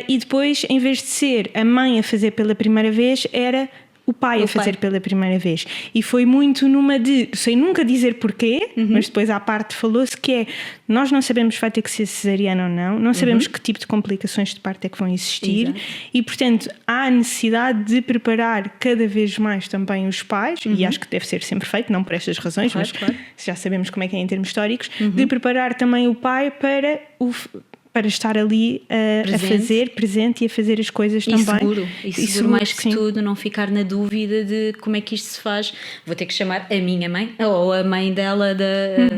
e depois, em vez de ser a mãe a fazer pela primeira vez, era o pai a fazer pela primeira vez. E foi muito numa de, sem nunca dizer porquê, mas depois à parte falou-se que é, nós não sabemos se vai ter que ser cesariana ou não sabemos que tipo de complicações de parto é que vão existir, e portanto há a necessidade de preparar cada vez mais também os pais, e acho que deve ser sempre feito, não por estas razões, mas já sabemos como é que é em termos históricos, de preparar também o pai para para estar ali a fazer, presente e a fazer as coisas também. E seguro mais que tudo, não ficar na dúvida de como é que isto se faz. Vou ter que chamar a minha mãe, ou a mãe dela,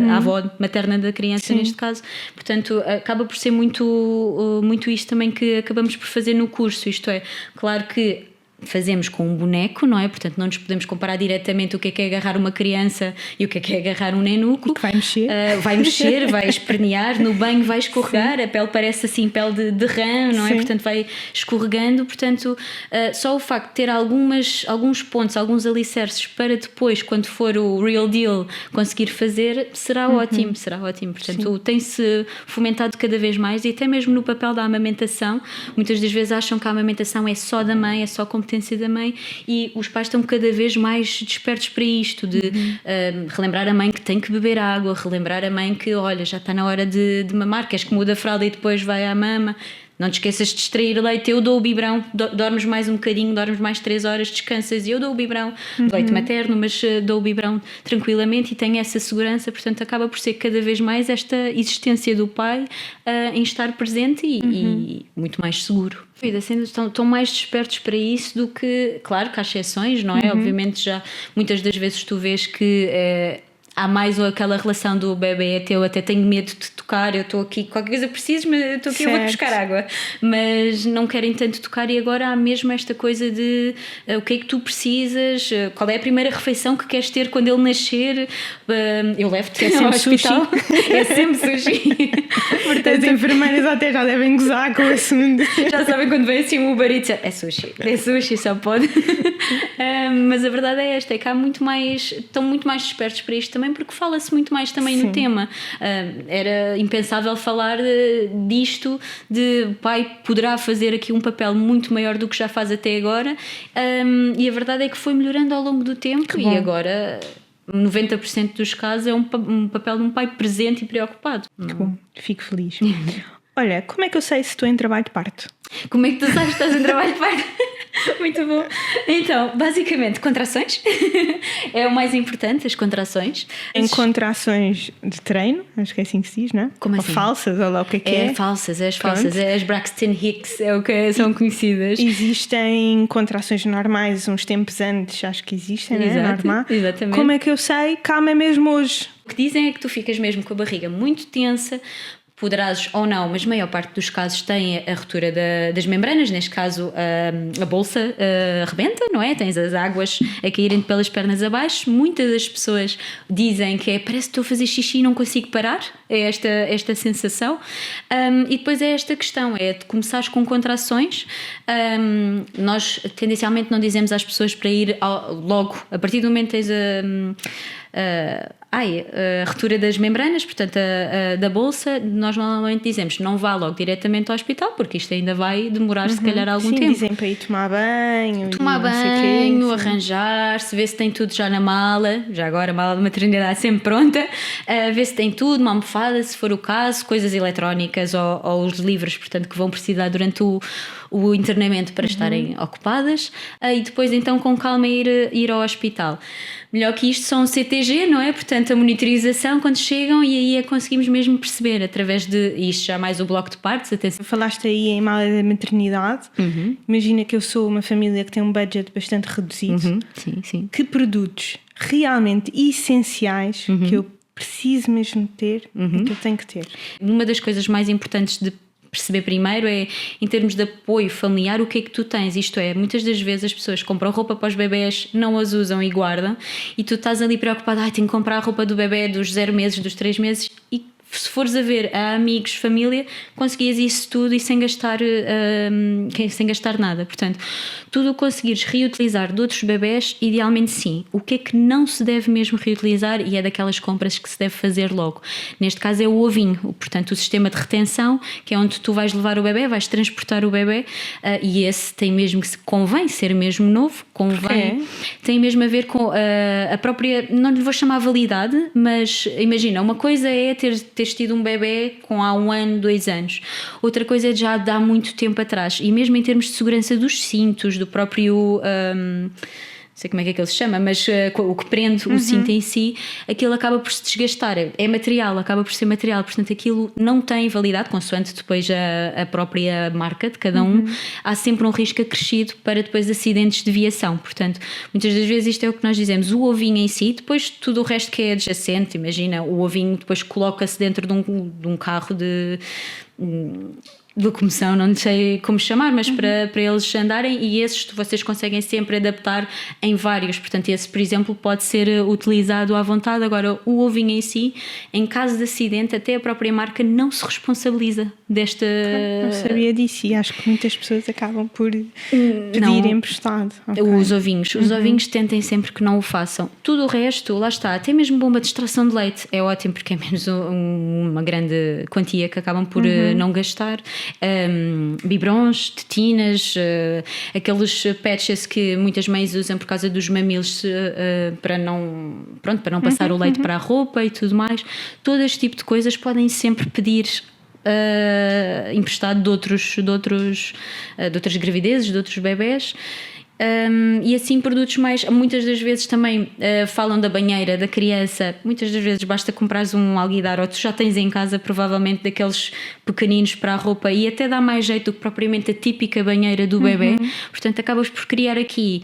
a avó materna da criança, neste caso. Portanto, acaba por ser muito isto também que acabamos por fazer no curso, isto é, claro que fazemos com um boneco, não é? Portanto, não nos podemos comparar diretamente o que é agarrar uma criança e o que é agarrar um nenuco. Que vai mexer. Vai mexer, vai espernear, no banho vai escorregar, a pele parece assim pele de rã, não é? Portanto, vai escorregando. Portanto, só o facto de ter alguns pontos, alguns alicerces para depois, quando for o real deal, conseguir fazer, será ótimo. Portanto, tem-se fomentado cada vez mais, e até mesmo no papel da amamentação. Muitas das vezes acham que a amamentação é só da mãe, é só competência da mãe, e os pais estão cada vez mais despertos para isto, de relembrar a mãe que tem que beber água, relembrar a mãe que, olha, já está na hora de mamar, queres que mude a fralda e depois vai à mama, não te esqueças de extrair leite, eu dou o biberão, dormes mais um bocadinho, dormes mais 3 horas, descansas e eu dou o biberão, leite materno, mas dou o biberão tranquilamente e tenho essa segurança. Portanto, acaba por ser cada vez mais esta existência do pai em estar presente e muito mais seguro. Estão mais despertos para isso do que, claro que há exceções, não é? Obviamente já muitas das vezes tu vês que há mais aquela relação do bebê é teu, até tenho medo de tocar, eu estou aqui, qualquer coisa preciso, mas eu estou aqui, eu vou-te buscar água, mas não querem tanto tocar. E agora há mesmo esta coisa de o que é que tu precisas, qual é a primeira refeição que queres ter quando ele nascer, eu levo-te ao hospital. É sempre sushi. Portanto, as enfermeiras até já devem gozar com o assunto. Já sabem quando vem assim um Uber Eats, é sushi, só pode. Mas a verdade é esta, é que estão muito mais despertos para isto também, porque fala-se muito mais também no tema. Era impensável falar disto, de o pai poderá fazer aqui um papel muito maior do que já faz até agora, e a verdade é que foi melhorando ao longo do tempo, e agora 90% dos casos é um papel de um pai presente e preocupado. Que bom, fico feliz. Olha, como é que eu sei se estou em trabalho de parto? Como é que tu sabes que estás em trabalho de parto? Muito bom. Então, basicamente, contrações é o mais importante, as contrações. Em contrações de treino, acho que é assim que se diz, não é? Como ou assim? Falsas, ou lá o que é? É falsas, as Braxton Hicks é o que são conhecidas. Existem contrações normais uns tempos antes, acho que existem, não é? Normal. Exatamente. Como é que eu sei? Calma, é mesmo hoje. O que dizem é que tu ficas mesmo com a barriga muito tensa, poderás ou não, mas a maior parte dos casos tem a ruptura das membranas, neste caso a bolsa rebenta, não é? Tens as águas a caírem pelas pernas abaixo. Muitas das pessoas dizem que parece que estou a fazer xixi e não consigo parar, é esta sensação. E depois é esta questão, é de começares com contrações. Nós tendencialmente não dizemos às pessoas para ir logo, a partir do momento que tens a ruptura das membranas, portanto da bolsa, nós normalmente dizemos não vá logo diretamente ao hospital, porque isto ainda vai demorar se calhar algum tempo. Dizem para ir tomar banho, arranjar, se vê se tem tudo já na mala, já agora a mala de maternidade sempre pronta, ver se tem tudo, uma almofada, se for o caso, coisas eletrónicas ou os livros, portanto, que vão precisar durante o internamento para estarem ocupadas, e depois então com calma ir ao hospital. Melhor que isto são o CTG, não é? Portanto, a monitorização quando chegam, e aí conseguimos mesmo perceber através de isto, já mais o bloco de partos. Atenção. Falaste aí em mala da maternidade. Imagina que eu sou uma família que tem um budget bastante reduzido. Sim. Que produtos realmente essenciais que eu preciso mesmo ter que eu tenho que ter? Uma das coisas mais importantes de perceber primeiro é, em termos de apoio familiar, o que é que tu tens. Isto é, muitas das vezes as pessoas compram roupa para os bebés, não as usam e guardam, e tu estás ali preocupada, tenho que comprar a roupa do bebé dos 0 meses, dos 3 meses, e se fores a ver a amigos, família, conseguias isso tudo e sem gastar nada. Portanto, tudo o que conseguires reutilizar de outros bebés, idealmente sim. O que é que não se deve mesmo reutilizar, e é daquelas compras que se deve fazer logo. Neste caso é o ovinho, portanto o sistema de retenção, que é onde tu vais levar o bebé, vais transportar o bebé, e esse tem mesmo que convém ser mesmo novo, tem mesmo a ver com a própria, não lhe vou chamar validade, mas imagina, uma coisa é teres tido um bebé há 1 ano, 2 anos. Outra coisa é já de há muito tempo atrás. E mesmo em termos de segurança dos cintos, do próprio sei como é que ele se chama, mas o que prende o cinto em si, aquilo acaba por se desgastar. É material, acaba por ser material. Portanto, aquilo não tem validade, consoante depois a própria marca de cada um. Há sempre um risco acrescido para depois acidentes de viação. Portanto, muitas das vezes isto é o que nós dizemos, o ovinho em si, depois tudo o resto que é adjacente. Imagina, o ovinho depois coloca-se dentro de um carro de locomoção, não sei como chamar, mas para eles andarem, e esses vocês conseguem sempre adaptar em vários. Portanto, esse, por exemplo, pode ser utilizado à vontade. Agora, o ovinho em si, em caso de acidente, até a própria marca não se responsabiliza desta... Não sabia disso, e acho que muitas pessoas acabam por pedir emprestado. Os ovinhos tentem sempre que não o façam. Tudo o resto, lá está, até mesmo bomba de extração de leite é ótimo, porque é menos uma grande quantia que acabam por não gastar. Biberons, tetinas, aqueles patches que muitas mães usam por causa dos mamilos, para não passar o leite para a roupa e tudo mais. Todo este tipo de coisas podem sempre pedir emprestado de outras gravidezes, de outros bebés. E assim produtos mais, muitas das vezes também falam da banheira da criança. Muitas das vezes basta comprares um alguidar, ou tu já tens em casa provavelmente daqueles pequeninos para a roupa, e até dá mais jeito do que propriamente a típica banheira do bebê. Portanto, acabas por criar aqui,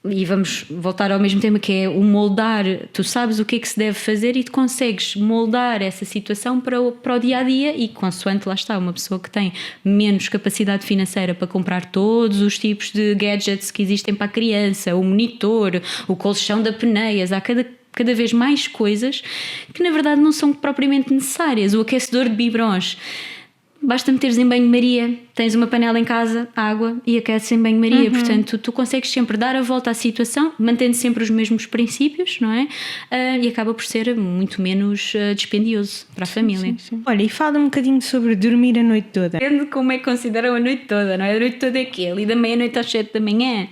e vamos voltar ao mesmo tema, que é o moldar. Tu sabes o que é que se deve fazer e tu consegues moldar essa situação para o dia-a-dia, e consoante, lá está, uma pessoa que tem menos capacidade financeira para comprar todos os tipos de gadgets que existem para a criança, o monitor, o colchão da Peneias, há cada vez mais coisas que na verdade não são propriamente necessárias. O aquecedor de biberons, basta meteres em banho-maria, tens uma panela em casa, água, e aqueces em banho-maria. Portanto, tu consegues sempre dar a volta à situação, mantendo sempre os mesmos princípios, não é? E acaba por ser muito menos dispendioso para a família. Sim. Olha, e fala um bocadinho sobre dormir a noite toda. Depende de como é que consideram a noite toda, não é? A noite toda é que ali da meia-noite às 7 da manhã.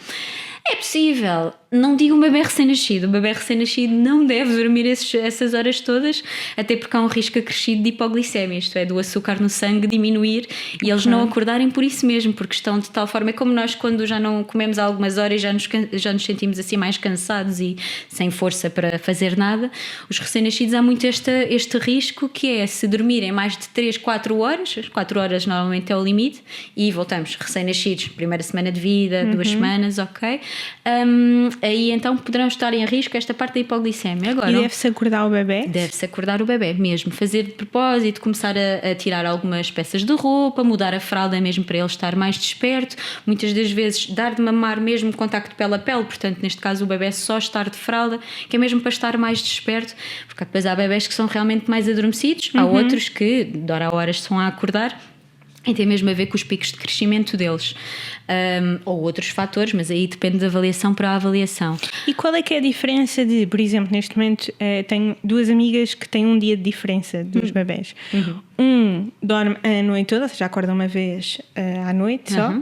É possível, não digo um bebê recém-nascido. O bebê recém-nascido não deve dormir essas horas todas, até porque há um risco acrescido de hipoglicemia, isto é, do açúcar no sangue diminuir e eles não acordarem por isso mesmo, porque estão de tal forma, é como nós quando já não comemos há algumas horas e já nos sentimos assim mais cansados e sem força para fazer nada. Os recém-nascidos, há muito este risco, que é, se dormirem mais de 3, 4 horas, 4 horas normalmente é o limite, e voltamos, recém-nascidos, primeira semana de vida, 2 semanas, ok. Aí então poderão estar em risco esta parte da hipoglicemia. Agora, e deve-se acordar o bebê? Deve-se acordar o bebê mesmo, fazer de propósito, começar a tirar algumas peças de roupa, mudar a fralda mesmo para ele estar mais desperto, muitas das vezes dar de mamar mesmo contacto pele a pele, portanto neste caso o bebê só estar de fralda, que é mesmo para estar mais desperto, porque depois há bebés que são realmente mais adormecidos, há outros que de hora a horas estão a acordar, e tem mesmo a ver com os picos de crescimento deles, ou outros fatores, mas aí depende da avaliação para a avaliação. E qual é que é a diferença de, por exemplo, neste momento tenho 2 amigas que têm um dia de diferença dos bebés. Um dorme a noite toda, ou seja, acorda uma vez à noite só,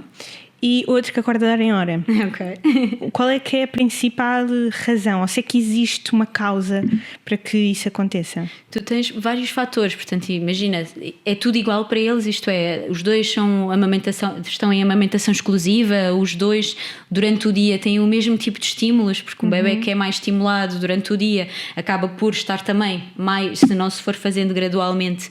e outro que acorda a dar em hora. Ok. Qual é que é a principal razão? Ou se é que existe uma causa para que isso aconteça? Tu tens vários fatores, portanto, imagina, é tudo igual para eles, isto é, os dois estão em amamentação exclusiva, os dois durante o dia têm o mesmo tipo de estímulos, porque um bebê que é mais estimulado durante o dia acaba por estar também mais, se não se for fazendo gradualmente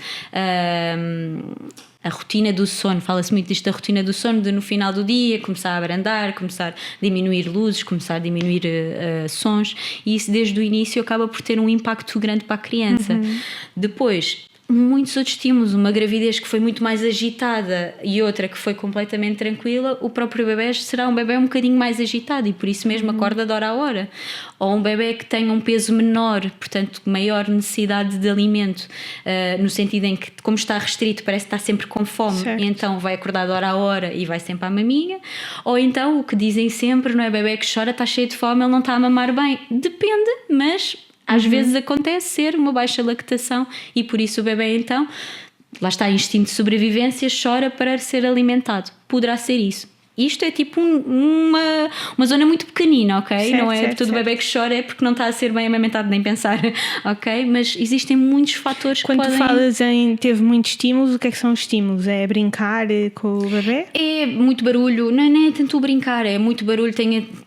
a rotina do sono, fala-se muito disto da rotina do sono, de no final do dia começar a abrandar, começar a diminuir luzes, começar a diminuir sons, e isso desde o início acaba por ter um impacto grande para a criança. Depois, muitos outros estímulos, uma gravidez que foi muito mais agitada e outra que foi completamente tranquila, o próprio bebê será um bebê um bocadinho mais agitado e por isso mesmo acorda de hora a hora. Ou um bebê que tenha um peso menor, portanto maior necessidade de alimento, no sentido em que, como está restrito, parece que está sempre com fome, certo, e então vai acordar de hora a hora e vai sempre à maminha. Ou então o que dizem sempre, não é? Bebê que chora, está cheio de fome, ele não está a mamar bem. Depende, mas às vezes acontece ser uma baixa lactação e por isso o bebê então, lá está, instinto de sobrevivência, chora para ser alimentado. Poderá ser isso. Isto é tipo uma zona muito pequenina, ok? Certo, não é certo, todo bebê que chora é porque não está a ser bem amamentado nem pensar, ok? Mas existem muitos fatores que podem... podem... Quando falas em teve muitos estímulos, o que é que são os estímulos? É brincar com o bebê? É muito barulho, não é tanto o brincar, é muito barulho,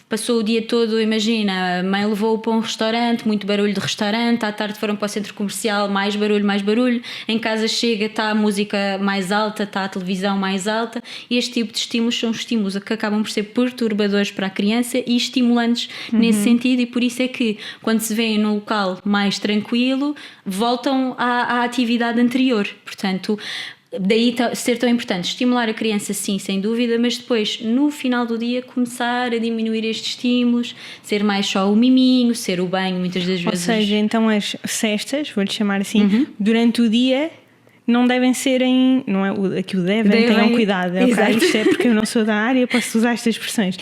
passou o dia todo, imagina, a mãe levou-o para um restaurante, muito barulho de restaurante, à tarde foram para o centro comercial, mais barulho, em casa chega, está a música mais alta, está a televisão mais alta, e este tipo de estímulos são estímulos que acabam por ser perturbadores para a criança e estimulantes nesse sentido, e por isso é que quando se vêem num local mais tranquilo, voltam à atividade anterior. Portanto, daí ser tão importante estimular a criança, sim, sem dúvida, mas depois no final do dia começar a diminuir estes estímulos, ser mais só o miminho, ser o banho muitas das vezes. Ou seja, então as cestas, vou-lhe chamar assim, durante o dia não devem ser em... Não é aqui o devem, tenham cuidado, okay? Isto é porque eu não sou da área, posso usar estas expressões,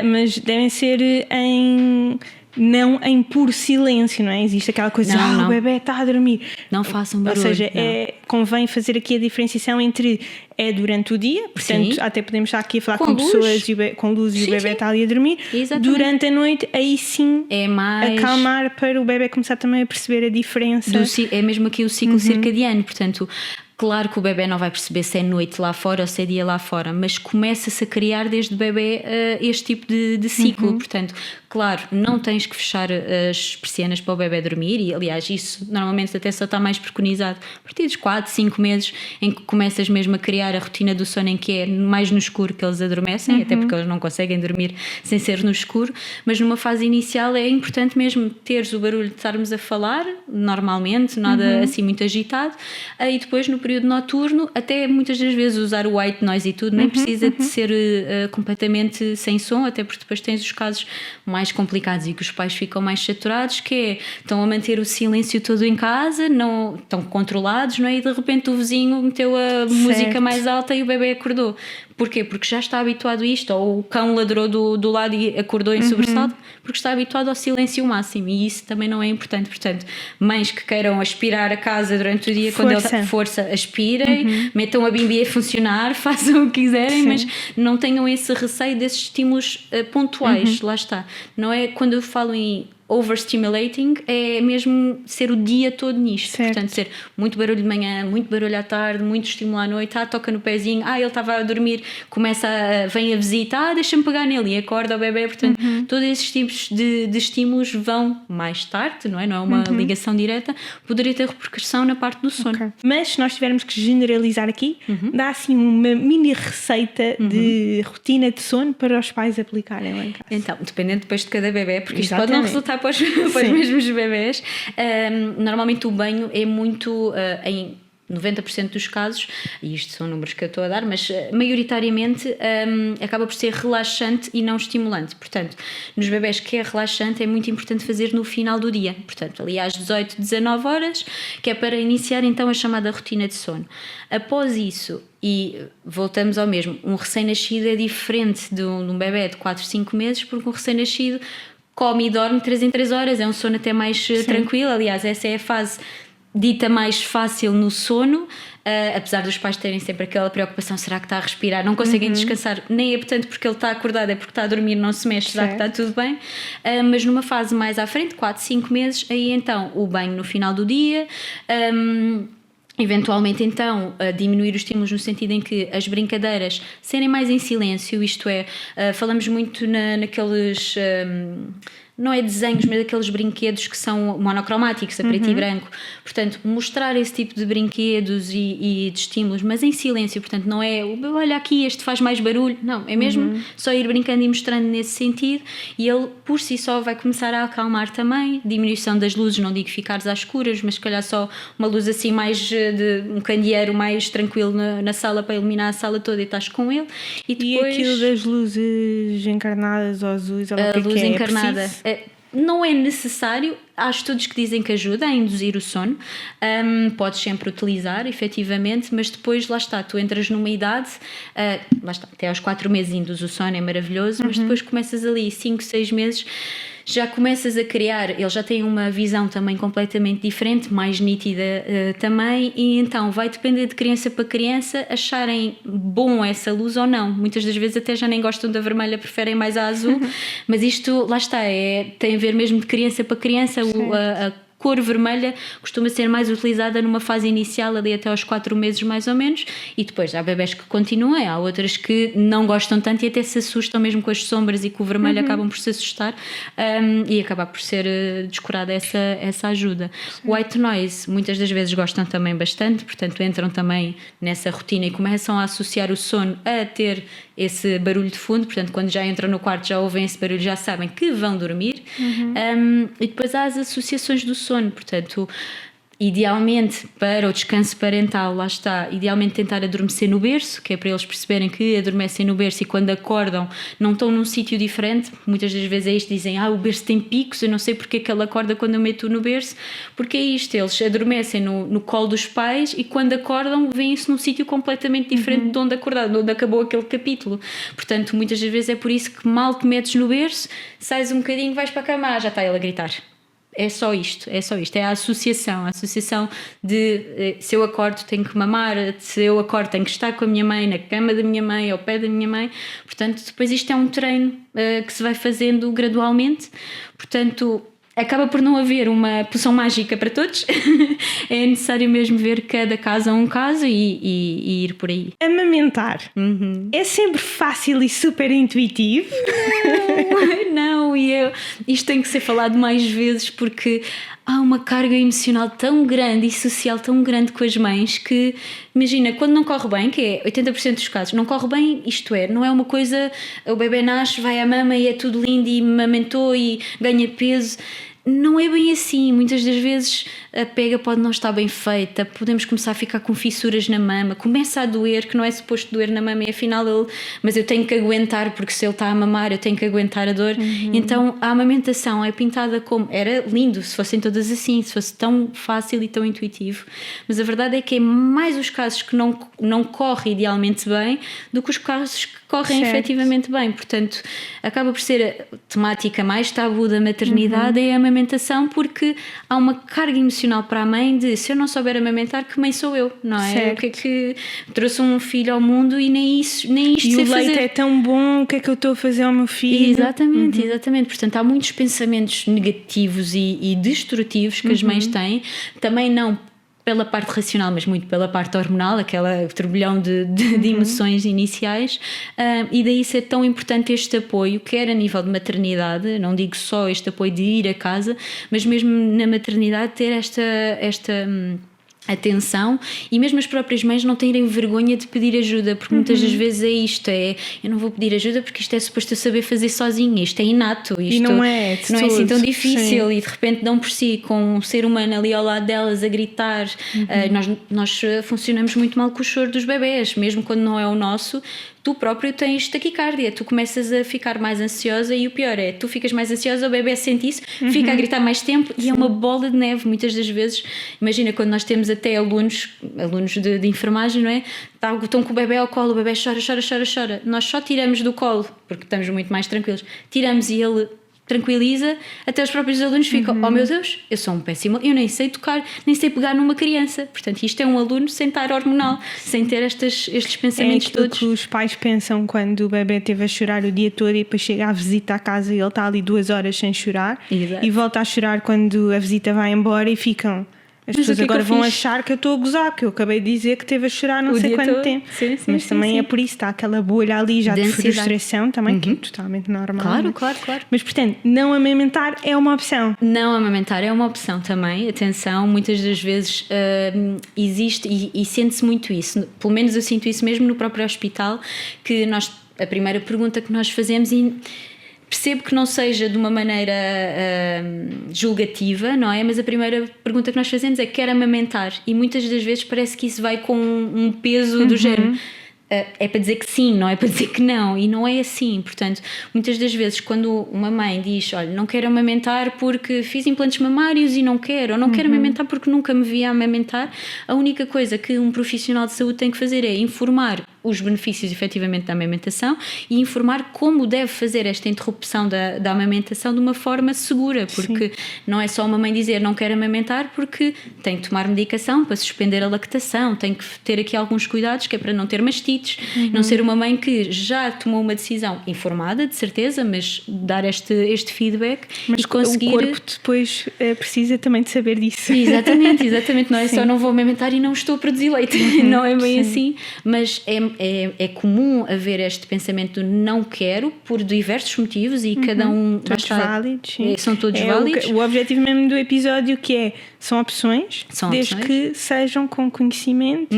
mas devem ser não em puro silêncio, não é? Existe aquela coisa, o bebê está a dormir. Não façam barulho. Ou seja, convém fazer aqui a diferenciação entre durante o dia, portanto, até podemos estar aqui a falar com pessoas com luz e o bebê está ali a dormir. Exatamente. Durante a noite, aí sim é mais acalmar para o bebê começar também a perceber a diferença. É mesmo aqui o ciclo circadiano, portanto... Claro que o bebê não vai perceber se é noite lá fora ou se é dia lá fora, mas começa-se a criar desde o bebê este tipo de ciclo. Portanto, claro, não tens que fechar as persianas para o bebê dormir, e aliás isso normalmente até só está mais preconizado a partir dos 4, 5 meses, em que começas mesmo a criar a rotina do sono, em que é mais no escuro que eles adormecem, até porque eles não conseguem dormir sem ser no escuro, mas numa fase inicial é importante mesmo teres o barulho de estarmos a falar normalmente, nada assim muito agitado, e depois no período noturno, até muitas das vezes usar o white noise e tudo, nem precisa de ser completamente sem som, até porque depois tens os casos mais complicados e que os pais ficam mais saturados, que estão a manter o silêncio todo em casa, não estão controlados, não é? E de repente o vizinho meteu a música mais alta e o bebê acordou. Porquê? Porque já está habituado a isto, ou o cão ladrou do lado e acordou em sobressalto, porque está habituado ao silêncio máximo, e isso também não é importante. Portanto, mães que queiram aspirar a casa durante o dia, quando ele força, aspirem, metam a bimbi a funcionar, façam o que quiserem, mas não tenham esse receio desses estímulos pontuais. Lá está. Não é, quando eu falo em overstimulating, é mesmo ser o dia todo nisto. Portanto, ser muito barulho de manhã, muito barulho à tarde, muito estímulo à noite, toca no pezinho, ele estava a dormir, vem a visita, deixa-me pegar nele, e acorda o bebê. Portanto, todos esses tipos de estímulos vão mais tarde, não é uma ligação direta, poderia ter repercussão na parte do sono. Okay. Mas se nós tivermos que generalizar aqui, dá assim uma mini receita de rotina de sono para os pais aplicarem lá em casa. Então, dependendo depois de cada bebê, porque isto pode não resultar para os mesmos bebés. Normalmente o banho é muito em 90% dos casos, e isto são números que eu estou a dar, mas maioritariamente acaba por ser relaxante e não estimulante. Portanto, nos bebés que é relaxante é muito importante fazer no final do dia, portanto ali às 18, 19 horas, que é para iniciar então a chamada rotina de sono. Após isso, e voltamos ao mesmo, um recém-nascido é diferente de um bebé de 4, 5 meses, porque um recém-nascido come e dorme 3 em 3 horas, é um sono até mais tranquilo. Aliás, essa é a fase dita mais fácil no sono, apesar dos pais terem sempre aquela preocupação, será que está a respirar? Não conseguem descansar, nem é portanto porque ele está acordado, é porque está a dormir, não se mexe, será que está tudo bem? Mas numa fase mais à frente, 4, 5 meses, aí então o banho no final do dia, eventualmente então diminuir os estímulos no sentido em que as brincadeiras serem mais em silêncio, isto é, falamos muito naqueles... não é desenhos, mas aqueles brinquedos que são monocromáticos, a preto e branco. Portanto, mostrar esse tipo de brinquedos e de estímulos, mas em silêncio. Portanto, não é, olha aqui, este faz mais barulho. Não, é mesmo só ir brincando e mostrando nesse sentido, e ele por si só vai começar a acalmar também. Diminuição das luzes, não digo ficares às escuras, mas se calhar só uma luz assim mais de um candeeiro mais tranquilo na sala para iluminar a sala toda e estás com ele. E depois, aquilo das luzes encarnadas ou azuis, ou a luz encarnada. É não é necessário, há estudos que dizem que ajuda a induzir o sono, podes sempre utilizar efetivamente, mas depois lá está, tu entras numa idade, lá está, até aos 4 meses induz o sono, é maravilhoso, mas depois começas ali 5, 6 meses, já começas a criar, ele já tem uma visão também completamente diferente, mais nítida também, e então vai depender de criança para criança acharem bom essa luz ou não. Muitas das vezes até já nem gostam da vermelha, preferem mais a azul, mas isto, lá está, tem a ver mesmo de criança para criança, a cor vermelha costuma ser mais utilizada numa fase inicial, ali até aos 4 meses mais ou menos, e depois há bebés que continuam, há outras que não gostam tanto e até se assustam mesmo com as sombras e com o vermelho, acabam por se assustar, e acabar por ser descurada essa ajuda. O white noise muitas das vezes gostam também bastante, portanto entram também nessa rotina e começam a associar o sono a ter esse barulho de fundo, portanto quando já entram no quarto já ouvem esse barulho, já sabem que vão dormir. E depois há as associações do sono, portanto idealmente para o descanso parental, lá está, idealmente tentar adormecer no berço, que é para eles perceberem que adormecem no berço e quando acordam não estão num sítio diferente. Muitas das vezes é isto, dizem, o berço tem picos, eu não sei porque é que ele acorda quando eu meto no berço, porque é isto, eles adormecem no colo dos pais e quando acordam veem-se num sítio completamente diferente de onde acordaram, de onde acabou aquele capítulo. Portanto, muitas das vezes é por isso que mal te metes no berço, sais um bocadinho, vais para a cama, já está ele a gritar. É só isto, é a associação de se eu acordo tenho que mamar, se eu acordo tenho que estar com a minha mãe, na cama da minha mãe, ao pé da minha mãe. Portanto, depois isto é um treino que se vai fazendo gradualmente, portanto acaba por não haver uma poção mágica para todos. É necessário mesmo ver cada caso a um caso e ir por aí. Amamentar é sempre fácil e super intuitivo? Não, isto tem que ser falado mais vezes porque há uma carga emocional tão grande e social tão grande com as mães que, imagina, quando não corre bem, que é 80% dos casos, não corre bem, isto é, não é uma coisa, o bebê nasce, vai à mama e é tudo lindo e amamentou e ganha peso. Não é bem assim, muitas das vezes a pega pode não estar bem feita, podemos começar a ficar com fissuras na mama, começa a doer, que não é suposto doer na mama e afinal mas eu tenho que aguentar porque se ele está a mamar eu tenho que aguentar a dor. Então a amamentação é pintada como, era lindo se fossem todas assim, se fosse tão fácil e tão intuitivo, mas a verdade é que é mais os casos que não correm idealmente bem do que os casos que correm efetivamente bem, portanto acaba por ser a temática mais tabu da maternidade, é a amamentação, porque há uma carga emocional para a mãe de se eu não souber amamentar, que mãe sou eu, não é? Certo. O que é que trouxe um filho ao mundo e nem isto e o leite é tão bom, o que é que eu estou a fazer ao meu filho? Exatamente. Portanto há muitos pensamentos negativos e destrutivos que as mães têm, também não pela parte racional, mas muito pela parte hormonal, aquela turbilhão de emoções iniciais, e daí ser tão importante este apoio, quer a nível de maternidade, não digo só este apoio de ir a casa, mas mesmo na maternidade ter esta atenção, e mesmo as próprias mães não terem vergonha de pedir ajuda, porque muitas das vezes é isto, eu não vou pedir ajuda porque isto é suposto eu saber fazer sozinha, isto é inato, isto e não é assim tão difícil. Sim. E de repente dão por si com um ser humano ali ao lado delas a gritar. Nós funcionamos muito mal com o choro dos bebés, mesmo quando não é o nosso. Tu próprio tens taquicardia, tu começas a ficar mais ansiosa e o pior é, tu ficas mais ansiosa, o bebê sente isso, fica a gritar mais tempo e é uma bola de neve muitas das vezes. Imagina quando nós temos até alunos de enfermagem, não é? Estão com o bebê ao colo, o bebê chora, nós só tiramos do colo, porque estamos muito mais tranquilos, tiramos e ele tranquiliza, até os próprios alunos ficam, oh meu Deus, eu sou um péssimo, eu nem sei tocar, nem sei pegar numa criança. Portanto, isto é um aluno sem estar hormonal, sem ter estes pensamentos todos. Que os pais pensam quando o bebê esteve a chorar o dia todo e depois chega à visita à casa e ele está ali 2 horas sem chorar. Exato. E volta a chorar quando a visita vai embora e ficam... As pessoas agora vão achar que eu estou a gozar, porque eu acabei de dizer que esteve a chorar não sei quanto tempo. Sim, mas também é por isso, está aquela bolha ali já de frustração também, que é totalmente normal. Claro. Mas portanto, não amamentar é uma opção. Não amamentar é uma opção também, atenção, muitas das vezes existe e sente-se muito isso, pelo menos eu sinto isso mesmo no próprio hospital, que a primeira pergunta que nós fazemos percebo que não seja de uma maneira julgativa, não é? Mas a primeira pergunta que nós fazemos é: quer amamentar? E muitas das vezes parece que isso vai com um peso do género. É para dizer que sim, não é para dizer que não, e não é assim. Portanto, muitas das vezes quando uma mãe diz, olha, não quero amamentar porque fiz implantes mamários e não quero, ou não quero amamentar porque nunca me vi a amamentar, a única coisa que um profissional de saúde tem que fazer é informar os benefícios efetivamente da amamentação e informar como deve fazer esta interrupção da amamentação de uma forma segura, porque não é só uma mãe dizer não quero amamentar porque tem que tomar medicação para suspender a lactação, tem que ter aqui alguns cuidados que é para não ter mastites, não ser uma mãe que já tomou uma decisão informada, de certeza, mas dar este feedback mas e conseguir... o corpo depois precisa também de saber disso. Exatamente, não é só não vou amamentar e não estou a produzir leite, não é bem assim, mas é comum haver este pensamento de não quero por diversos motivos e cada um... Todos válidos, sim. São todos válidos. O objetivo mesmo do episódio que são opções, desde que sejam com conhecimento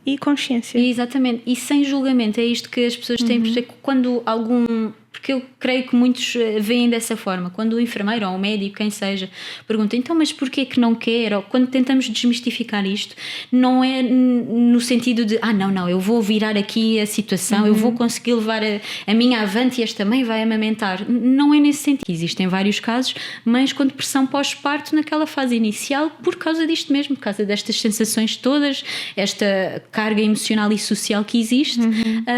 e consciência. Exatamente, e sem julgamento, é isto que as pessoas têm, porque quando algum... Porque eu creio que muitos veem dessa forma. Quando o enfermeiro ou o médico, quem seja, pergunta então, mas porquê que não quer? Ou quando tentamos desmistificar isto, não é no sentido de não, eu vou virar aqui a situação, eu vou conseguir levar a minha avante e esta mãe vai amamentar. Não é nesse sentido. Existem vários casos, mães com depressão pós-parto naquela fase inicial por causa disto mesmo, por causa destas sensações todas, esta carga emocional e social que existe.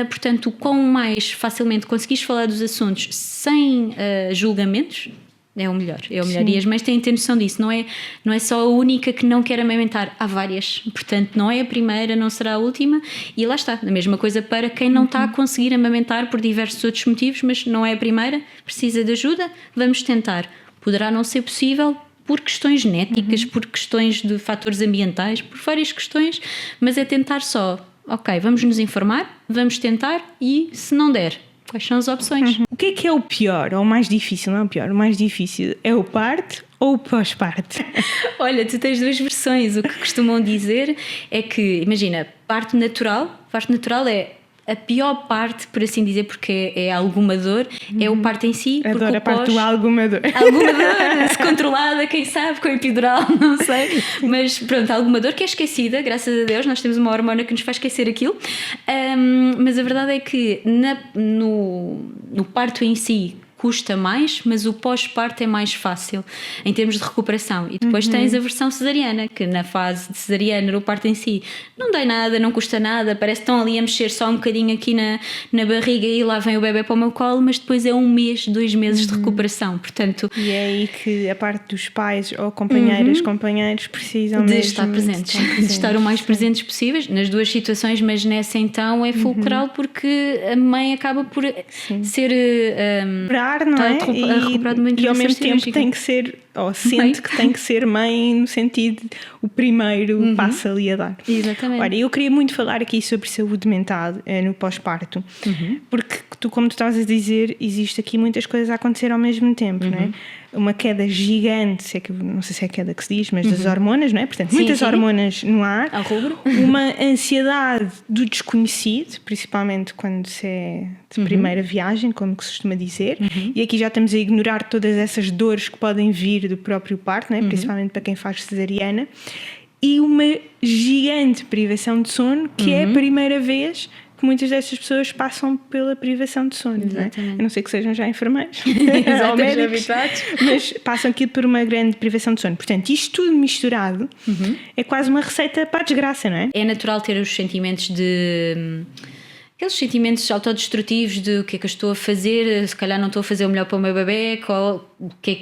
Portanto, quão mais facilmente conseguis falar dos assuntos sem julgamentos, é o melhor. E as mães têm que ter noção disso, não é só a única que não quer amamentar, há várias, portanto não é a primeira, não será a última, e lá está, a mesma coisa para quem não está a conseguir amamentar por diversos outros motivos, mas não é a primeira, precisa de ajuda, vamos tentar. Poderá não ser possível por questões genéticas, por questões de fatores ambientais, por várias questões, mas é tentar só, ok, vamos nos informar, vamos tentar e se não der, quais são as opções? O que é o pior ou o mais difícil? Não é o pior, o mais difícil é o parto ou o pós-parto? Olha, tu tens duas versões. O que costumam dizer é que, imagina, parto natural é a pior parte, por assim dizer, porque é alguma dor, é o parto em si. Adoro a parte do alguma dor. Alguma dor, se controlada, quem sabe, com epidural, não sei. Mas pronto, alguma dor que é esquecida, graças a Deus, nós temos uma hormona que nos faz esquecer aquilo. Mas a verdade é que no parto em si custa mais, mas o pós-parto é mais fácil em termos de recuperação. E depois tens a versão cesariana, que na fase de cesariana, no parto em si, não dói nada, não custa nada, parece que estão ali a mexer só um bocadinho aqui na barriga e lá vem o bebê para o meu colo, mas depois é 1 mês, 2 meses de recuperação, portanto... E é aí que a parte dos pais ou companheiros precisam de mesmo estar presentes, de estar o mais presentes possíveis, nas duas situações, mas nessa então é fulcral porque a mãe acaba por ser... não é? E ao mesmo tempo cirúrgica. tem que ser, ou sente que tem que ser mãe no sentido de o primeiro passo ali a dar. Exatamente. Olha, eu queria muito falar aqui sobre saúde mental no pós-parto, porque como tu estavas a dizer, existe aqui muitas coisas a acontecer ao mesmo tempo, não é? Uma queda gigante, não sei se é a queda que se diz, mas das hormonas, não é? Portanto, muitas hormonas no ar, uma ansiedade do desconhecido, principalmente quando se é de primeira viagem, como que se costuma dizer, e aqui já estamos a ignorar todas essas dores que podem vir do próprio parto, não é? Principalmente para quem faz cesariana, e uma gigante privação de sono, que é a primeira vez que muitas destas pessoas passam pela privação de sono, não é? A não ser que sejam já enfermeiros ou médicos, mas passam aqui por uma grande privação de sono. Portanto, isto tudo misturado é quase uma receita para a desgraça, não é? É natural ter os sentimentos de... aqueles sentimentos autodestrutivos de o que é que eu estou a fazer, se calhar não estou a fazer o melhor para o meu bebê, o que é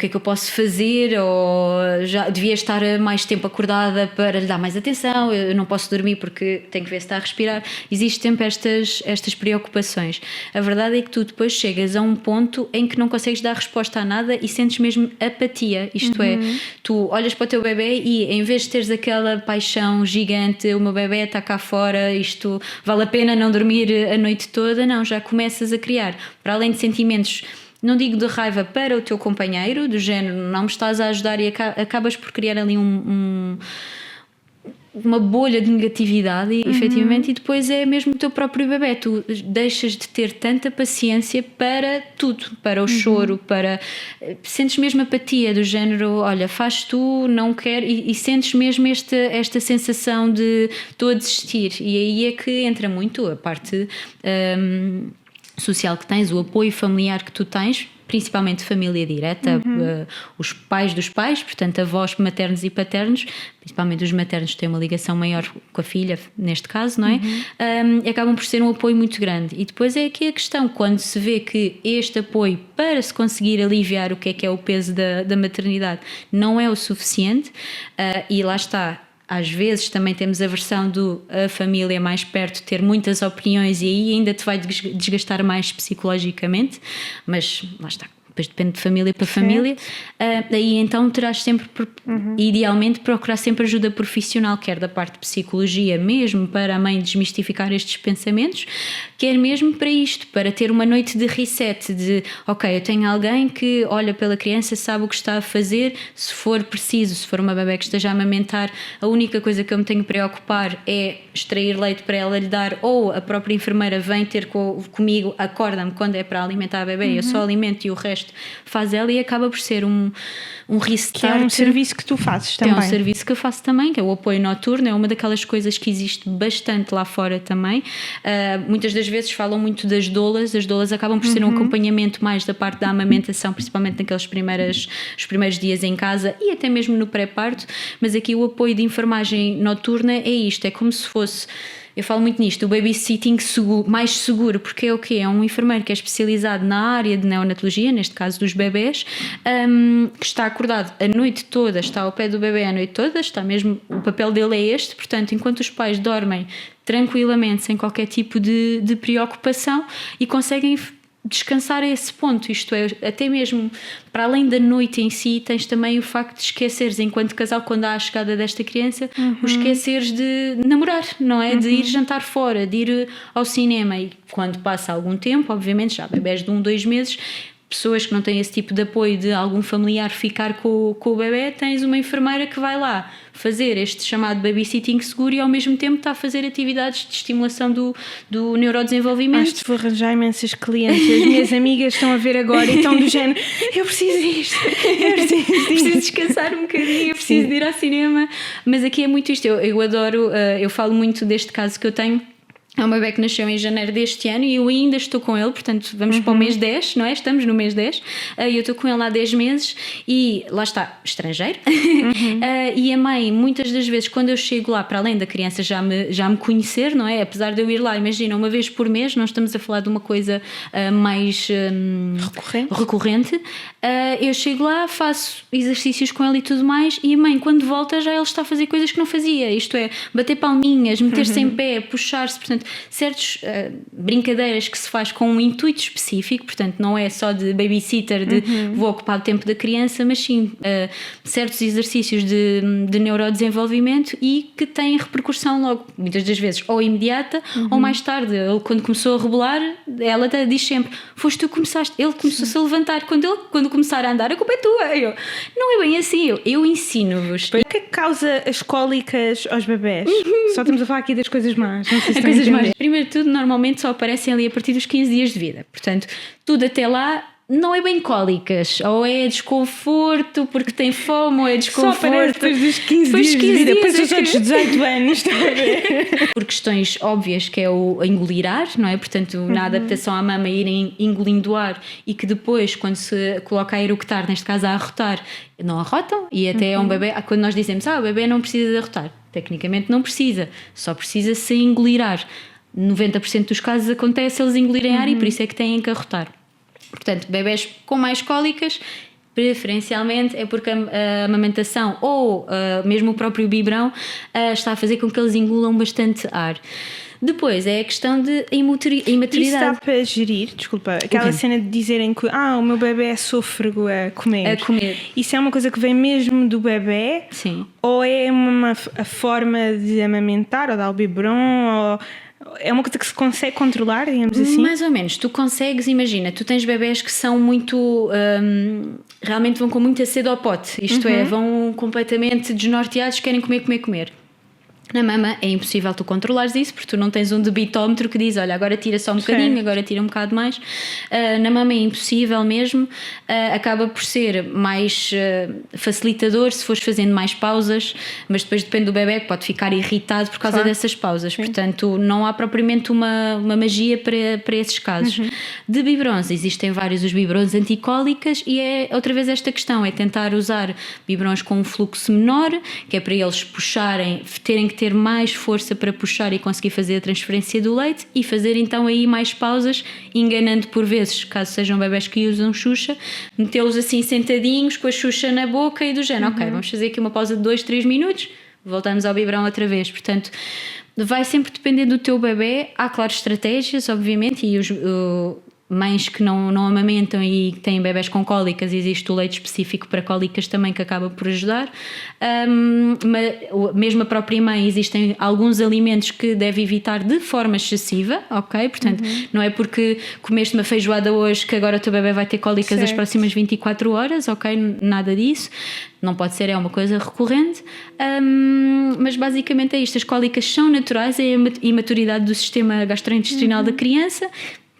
que eu posso fazer, ou já devia estar mais tempo acordada para lhe dar mais atenção, eu não posso dormir porque tenho que ver se está a respirar. Existem sempre estas preocupações. A verdade é que tu depois chegas a um ponto em que não consegues dar resposta a nada e sentes mesmo apatia, isto é, tu olhas para o teu bebê e em vez de teres aquela paixão gigante, o meu bebê está cá fora, isto vale a pena não dormir a noite toda, não, já começas a criar, para além de sentimentos, não digo de raiva para o teu companheiro, do género, não me estás a ajudar, e acabas por criar ali uma bolha de negatividade, e, efetivamente, e depois é mesmo o teu próprio bebê, tu deixas de ter tanta paciência para tudo, para o choro, sentes mesmo apatia do género, olha, faz tu, não quero, e sentes mesmo esta sensação de estou a desistir, e aí é que entra muito a parte social que tens, o apoio familiar que tu tens, principalmente família direta, os pais dos pais, portanto avós maternos e paternos, principalmente os maternos têm uma ligação maior com a filha, neste caso, não é? Acabam por ser um apoio muito grande. E depois é aqui a questão, quando se vê que este apoio, para se conseguir aliviar o que é o peso da maternidade, não é o suficiente, e lá está. Às vezes também temos a versão do a família mais perto ter muitas opiniões e aí ainda te vai desgastar mais psicologicamente, mas lá está. Depois depende de família para família, aí então terás sempre, idealmente, procurar sempre ajuda profissional, quer da parte de psicologia mesmo, para a mãe desmistificar estes pensamentos, quer mesmo para isto, para ter uma noite de reset, de ok, eu tenho alguém que olha pela criança, sabe o que está a fazer, se for preciso, se for uma bebé que esteja a amamentar, a única coisa que eu me tenho que preocupar é extrair leite para ela lhe dar, ou a própria enfermeira vem ter comigo, acorda-me quando é para alimentar a bebé, eu só alimento e o resto faz ela, e acaba por ser um restart. Que é um serviço que tu fazes também. É um serviço que eu faço também, que é o apoio noturno, é uma daquelas coisas que existe bastante lá fora também. Muitas das vezes falam muito das doulas, as doulas acabam por ser um acompanhamento mais da parte da amamentação, principalmente naqueles os primeiros dias em casa e até mesmo no pré-parto, mas aqui o apoio de enfermagem noturna é isto, é como se fosse... Eu falo muito nisto, o babysitting mais seguro, porque é o quê? É um enfermeiro que é especializado na área de neonatologia, neste caso dos bebés, que está acordado a noite toda, está ao pé do bebé a noite toda, está mesmo, o papel dele é este, portanto, enquanto os pais dormem tranquilamente, sem qualquer tipo de preocupação, e conseguem descansar a esse ponto, isto é, até mesmo para além da noite em si, tens também o facto de esqueceres, enquanto casal, quando há a chegada desta criança, o esqueceres de namorar, não é? De ir jantar fora, de ir ao cinema, e quando passa algum tempo, obviamente já bebés de 2 meses, pessoas que não têm esse tipo de apoio de algum familiar ficar com o bebé, tens uma enfermeira que vai lá fazer este chamado babysitting seguro e ao mesmo tempo está a fazer atividades de estimulação do neurodesenvolvimento. Acho que vou arranjar imensas clientes. As minhas amigas estão a ver agora e estão do género, eu preciso disto, eu preciso descansar um bocadinho, eu preciso de ir ao cinema. Mas aqui é muito isto, eu adoro, eu falo muito deste caso que eu tenho. É um bebé que nasceu em janeiro deste ano e eu ainda estou com ele, portanto vamos para o mês 10, não é? Estamos no mês 10, e eu estou com ele há 10 meses e lá está, estrangeiro. E a mãe, muitas das vezes, quando eu chego lá, para além da criança já me conhecer, não é? Apesar de eu ir lá, imagina, uma vez por mês, não estamos a falar de uma coisa mais recorrente. Eu chego lá, faço exercícios com ele e tudo mais, e a mãe, quando volta, já ele está a fazer coisas que não fazia, isto é, bater palminhas, meter-se em pé, puxar-se, portanto, certas brincadeiras que se faz com um intuito específico, portanto não é só de babysitter, de vou ocupar o tempo da criança, mas sim certos exercícios de neurodesenvolvimento e que têm repercussão logo, muitas das vezes ou imediata ou mais tarde. Ele, quando começou a rebolar, ela diz sempre, foste tu que começaste, ele começou-se a levantar, quando começar a andar a culpa é tua. Não é bem assim, eu ensino-vos. O que é que causa as cólicas aos bebés? Só estamos a falar aqui das coisas más, não sei se coisas mais. Primeiro de tudo, normalmente só aparecem ali a partir dos 15 dias de vida. Portanto, tudo até lá não é bem cólicas. Ou é desconforto porque tem fome, ou é desconforto. Só aparece depois dos 15 dias de vida, depois dos outros 18 anos. Por questões óbvias, que é o engolirar, não é? Portanto, na adaptação à mama, irem engolindo ar e que depois, quando se coloca a eructar, neste caso a arrotar, não arrotam. E até é um bebê, quando nós dizemos, o bebê não precisa de arrotar. Tecnicamente não precisa, só precisa se engolirar. 90% dos casos acontece eles engolirem ar e por isso é que têm que arrotar. Portanto, bebés com mais cólicas, preferencialmente é porque a amamentação ou mesmo o próprio biberão está a fazer com que eles engolam bastante ar. Depois é a questão de imaturidade. Isso dá para gerir, desculpa, aquela cena de dizerem que o meu bebê é sôfrego a comer. Isso é uma coisa que vem mesmo do bebê? Sim. Ou é a forma de amamentar ou dar o biberon? Ou é uma coisa que se consegue controlar, digamos assim? Mais ou menos, tu consegues, imagina, tu tens bebés que são muito, realmente vão com muita sede ao pote, isto é, vão completamente desnorteados, querem comer. Na mama é impossível tu controlares isso, porque tu não tens um debitómetro que diz, olha, agora tira só um bocadinho, certo. agora tira um bocado mais. Na mama é impossível mesmo. Acaba por ser mais facilitador se fores fazendo mais pausas, mas depois depende do bebé, que pode ficar irritado por causa dessas pausas. Sim. Portanto, não há propriamente uma magia para esses casos. De biberons, existem vários os biberons anticólicas, e é outra vez esta questão, é tentar usar biberons com um fluxo menor, que é para eles puxarem, terem que ter mais força para puxar e conseguir fazer a transferência do leite, e fazer então aí mais pausas, enganando por vezes, caso sejam bebés que usam Xuxa, metê-los assim sentadinhos com a Xuxa na boca e do género, ok, vamos fazer aqui uma pausa de 2-3 minutos, voltamos ao biberão outra vez. Portanto, vai sempre depender do teu bebé. Há, claro, estratégias, obviamente, e mães que não amamentam e têm bebés com cólicas, existe o leite específico para cólicas também, que acaba por ajudar. Mas mesmo a própria mãe, existem alguns alimentos que deve evitar de forma excessiva, ok? Portanto, não é porque comeste uma feijoada hoje que agora o teu bebé vai ter cólicas as próximas 24 horas, ok? Nada disso. Não pode ser, é uma coisa recorrente, mas basicamente é isto. As cólicas são naturais, é a imaturidade do sistema gastrointestinal da criança,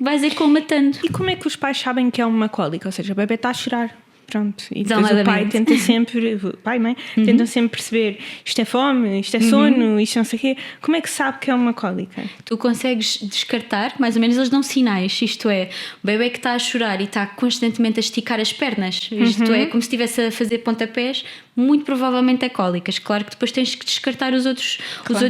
vais colmatando. E como é que os pais sabem que é uma cólica? Ou seja, o bebê está a chorar. Pronto, e depois o pai tenta sempre, pai e mãe, tentam sempre perceber, isto é fome, isto é sono, isto não sei o quê. Como é que sabe que é uma cólica? Tu consegues descartar, mais ou menos eles dão sinais, isto é, o bebê que está a chorar e está constantemente a esticar as pernas, isto é, como se estivesse a fazer pontapés, muito provavelmente é cólicas. Claro que depois tens que descartar os outros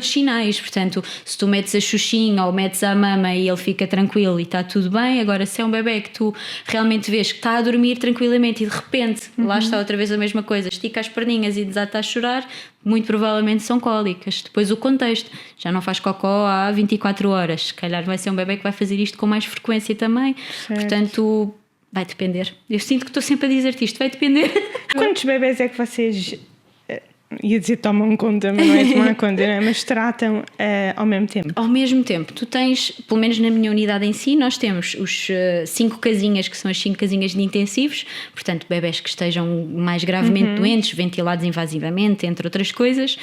sinais, portanto, se tu metes a xuxinha ou metes a mama e ele fica tranquilo e está tudo bem. Agora, se é um bebê que tu realmente vês que está a dormir tranquilamente e de repente, lá está outra vez a mesma coisa, estica as perninhas e desata a chorar, muito provavelmente são cólicas. Depois o contexto, já não faz cocó há 24 horas, se calhar vai ser um bebê que vai fazer isto com mais frequência também, portanto vai depender. Eu sinto que estou sempre a dizer-te isto, vai depender. Quantos bebés é que vocês, ia dizer tomam conta, mas não é tomar conta, não é? Mas tratam ao mesmo tempo? Ao mesmo tempo, tu tens, pelo menos na minha unidade em si, nós temos os 5 casinhas, que são as 5 casinhas de intensivos, portanto bebés que estejam mais gravemente doentes, ventilados invasivamente, entre outras coisas,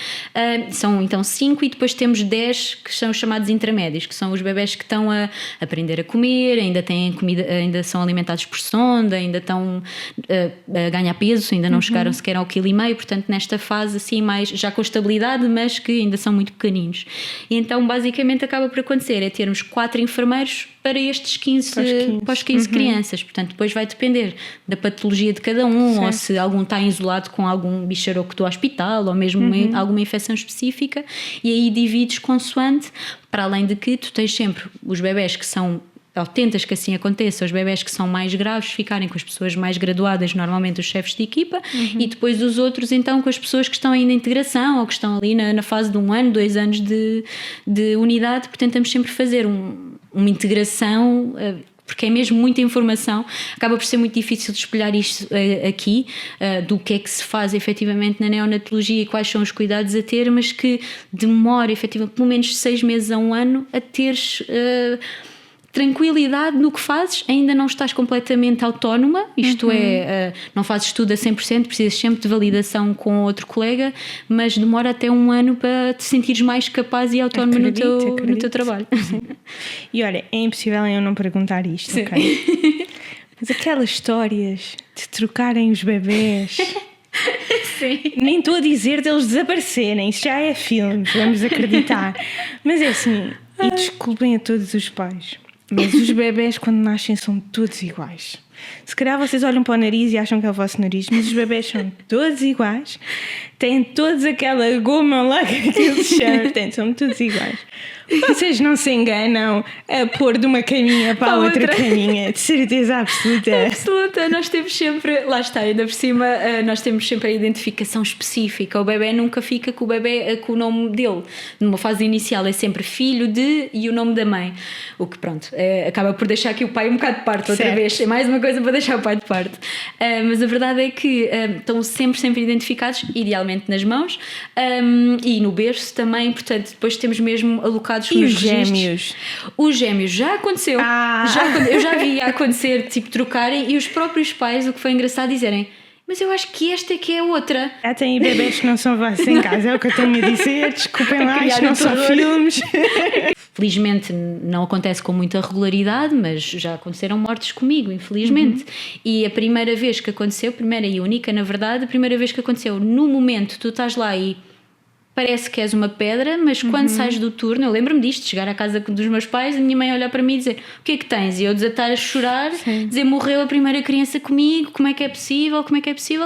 são então 5, e depois temos 10 que são os chamados intramédios, que são os bebés que estão a aprender a comer, ainda têm comida, ainda são alimentados por sonda, ainda estão a ganhar peso, ainda não chegaram sequer ao 1,5 kg, portanto nesta fase assim mais já com estabilidade, mas que ainda são muito pequeninos. E então basicamente acaba por acontecer é termos 4 enfermeiros para estes 15 crianças, portanto depois vai depender da patologia de cada um, ou se algum está isolado com algum bicharoco do hospital, ou mesmo alguma infecção específica, e aí divides consoante, para além de que tu tens sempre os bebés que são, ou tentas que assim aconteça, os bebés que são mais graves ficarem com as pessoas mais graduadas, normalmente os chefes de equipa, e depois os outros então com as pessoas que estão ainda em integração ou que estão ali na fase de 1 ano, 2 anos de unidade, porque tentamos sempre fazer uma integração, porque é mesmo muita informação, acaba por ser muito difícil de espelhar isto aqui, do que é que se faz efetivamente na neonatologia e quais são os cuidados a ter, mas que demora efetivamente pelo menos 6 meses a 1 ano a teres tranquilidade no que fazes, ainda não estás completamente autónoma, isto é, não fazes tudo a 100%, precisas sempre de validação com outro colega, mas demora até 1 ano para te sentires mais capaz e autónoma no teu trabalho. Sim. E olha, é impossível eu não perguntar isto, ok? Mas aquelas histórias de trocarem os bebés... Sim. Nem estou a dizer deles desaparecerem, isso já é filmes, vamos acreditar. Mas é assim, e desculpem a todos os pais, mas os bebés quando nascem são todos iguais. Se calhar vocês olham para o nariz e acham que é o vosso nariz, mas os bebés são todos iguais, têm todos aquela goma lá que eles chamam, portanto, são todos iguais. Vocês não se enganam a pôr de uma caminha para a outra caminha, de certeza absoluta. Absoluta, nós temos sempre, lá está, ainda por cima, nós temos sempre a identificação específica. O bebê nunca fica com o bebê com o nome dele. Numa fase inicial é sempre filho de e o nome da mãe. O que pronto, acaba por deixar aqui o pai um bocado de parte outra vez. É mais uma coisa para deixar o pai de parte. Mas a verdade é que estão sempre identificados, idealmente nas mãos, e no berço também, portanto, depois temos mesmo alocados e nos os gêmeos? Os gêmeos já aconteceu. Eu já vi acontecer, tipo, trocarem, e os próprios pais, o que foi engraçado, dizerem: mas eu acho que esta é que é outra. Já tem bebés que não são vossos em casa, é o que eu tenho a dizer. Desculpem lá, isto não são filmes. Felizmente não acontece com muita regularidade, mas já aconteceram mortes comigo, infelizmente. E a primeira vez que aconteceu, primeira e única, na verdade, a primeira vez que aconteceu, no momento tu estás lá e parece que és uma pedra, mas quando sais do turno, eu lembro-me disto, de chegar à casa dos meus pais, a minha mãe olhar para mim e dizer: o que é que tens? E eu desatar a chorar, dizer: morreu a primeira criança comigo, como é que é possível,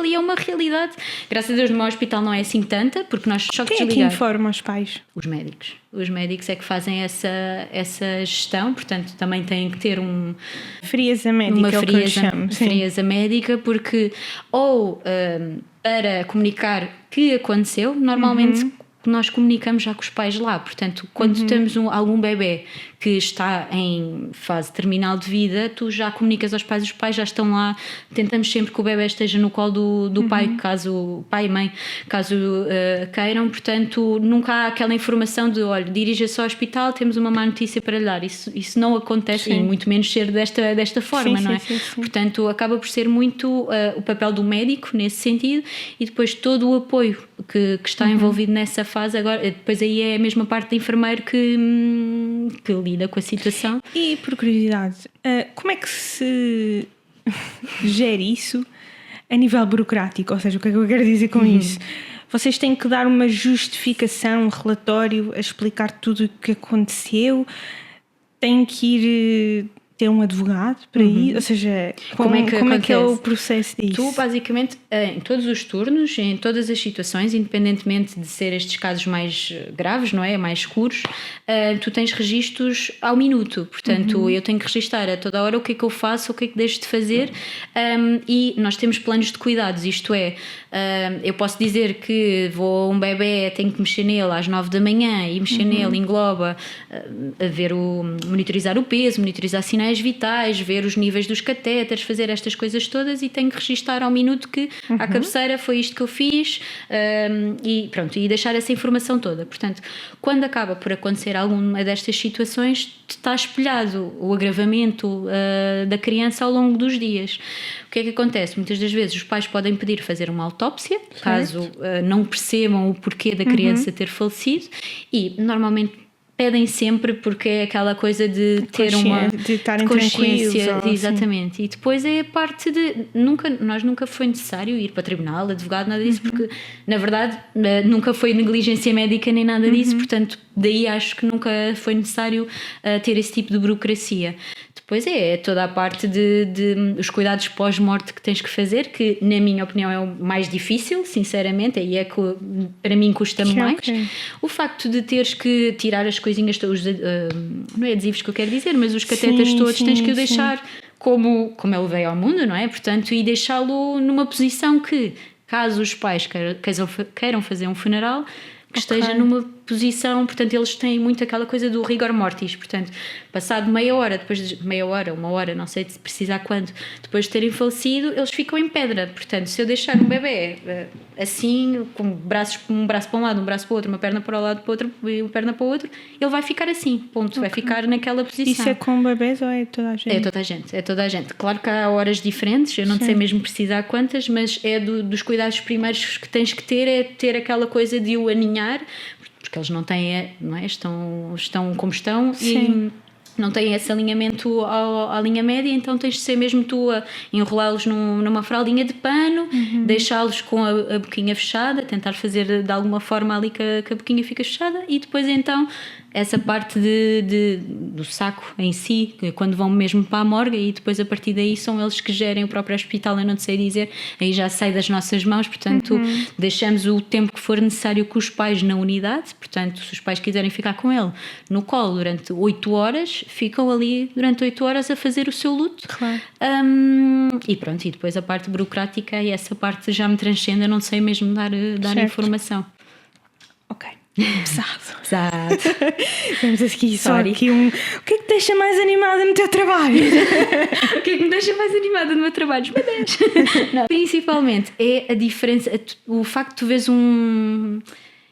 e é uma realidade. Graças a Deus no meu hospital não é assim tanta, porque nós só que Quem é que informa os pais? Os médicos é que fazem essa gestão, portanto também têm que ter frieza médica, uma é o que eu chamo. frieza médica, porque ou para comunicar que aconteceu, normalmente nós comunicamos já com os pais lá, portanto quando temos algum bebê que está em fase terminal de vida, tu já comunicas aos pais, os pais já estão lá, tentamos sempre que o bebê esteja no colo do pai, caso pai e mãe, caso queiram, portanto nunca há aquela informação de: olha, dirija-se ao hospital, temos uma má notícia para lhe dar. Isso não acontece, e muito menos ser desta forma, não é? Sim. Portanto acaba por ser muito o papel do médico nesse sentido, e depois todo o apoio que está envolvido nessa fase. Agora, depois aí é a mesma parte do enfermeiro que lida com a situação. E por curiosidade, como é que se gere isso a nível burocrático? Ou seja, o que é que eu quero dizer com isso? Vocês têm que dar uma justificação, um relatório a explicar tudo o que aconteceu? Têm que ir ter um advogado para ir? Ou seja, como é que é o processo disso? Tu, basicamente, em todos os turnos, em todas as situações, independentemente de ser estes casos mais graves, não é? Mais escuros, tu tens registros ao minuto. Portanto, eu tenho que registar a toda hora o que é que eu faço, o que é que deixo de fazer, e nós temos planos de cuidados, isto é, eu posso dizer que vou a um bebê, tenho que mexer nele às 9 da manhã, e mexer nele engloba monitorizar o peso, monitorizar sinais vitais, ver os níveis dos catéteres, fazer estas coisas todas, e tenho que registar ao minuto que à cabeceira foi isto que eu fiz, e pronto, e deixar essa informação toda. Portanto, quando acaba por acontecer alguma destas situações, está espelhado o agravamento da criança ao longo dos dias. O que é que acontece? Muitas das vezes os pais podem pedir fazer uma autópsia, caso não percebam o porquê da criança ter falecido, e normalmente pedem sempre, porque é aquela coisa de ter de estarem consciência, exatamente, assim. E depois é a parte de nós nunca foi necessário ir para tribunal, advogado, nada disso, porque na verdade nunca foi negligência médica nem nada disso, portanto daí acho que nunca foi necessário ter esse tipo de burocracia. Depois é toda a parte de os cuidados pós-morte que tens que fazer, que na minha opinião é o mais difícil, sinceramente, aí é que para mim custa-me mais. O facto de teres que tirar as coisinhas, não é adesivos que eu quero dizer, mas os catetas todos tens que o deixar como ele veio ao mundo, não é? Portanto, e deixá-lo numa posição que, caso os pais queiram fazer um funeral, que esteja numa posição, portanto eles têm muito aquela coisa do rigor mortis, portanto passado meia hora, depois de meia hora, uma hora, não sei se precisar quando, depois de terem falecido, eles ficam em pedra. Portanto, se eu deixar um bebê assim, com um braço para um lado, um braço para o outro, uma perna para o lado, para o outro, e uma perna para o outro, ele vai ficar assim, ponto, vai ficar naquela posição. Isso é com bebês ou é toda a gente? É toda a gente. Claro que há horas diferentes, eu não sei mesmo precisar quantas, mas é dos cuidados primeiros que tens que ter, é ter aquela coisa de o aninhar, porque eles não têm, não é? Estão como estão. Sim. E não têm esse alinhamento à linha média, então tens de ser mesmo tu a enrolá-los numa fraldinha de pano, deixá-los com a boquinha fechada, tentar fazer de alguma forma ali que a boquinha fica fechada, e depois então essa parte do saco em si, quando vão mesmo para a morgue, e depois a partir daí são eles que gerem o próprio hospital, eu não te sei dizer, aí já sai das nossas mãos, portanto deixamos o tempo que for necessário com os pais na unidade, portanto se os pais quiserem ficar com ele no colo durante 8 horas, ficam ali durante 8 horas a fazer o seu luto. Claro. E pronto, e depois a parte burocrática, e essa parte já me transcende, eu não sei mesmo dar informação. Ok. Pesado. Vamos aqui, sorry. O que é que te deixa mais animada no teu trabalho? O que é que me deixa mais animada no meu trabalho? Os bebês. Não, principalmente é a diferença, o facto de tu vês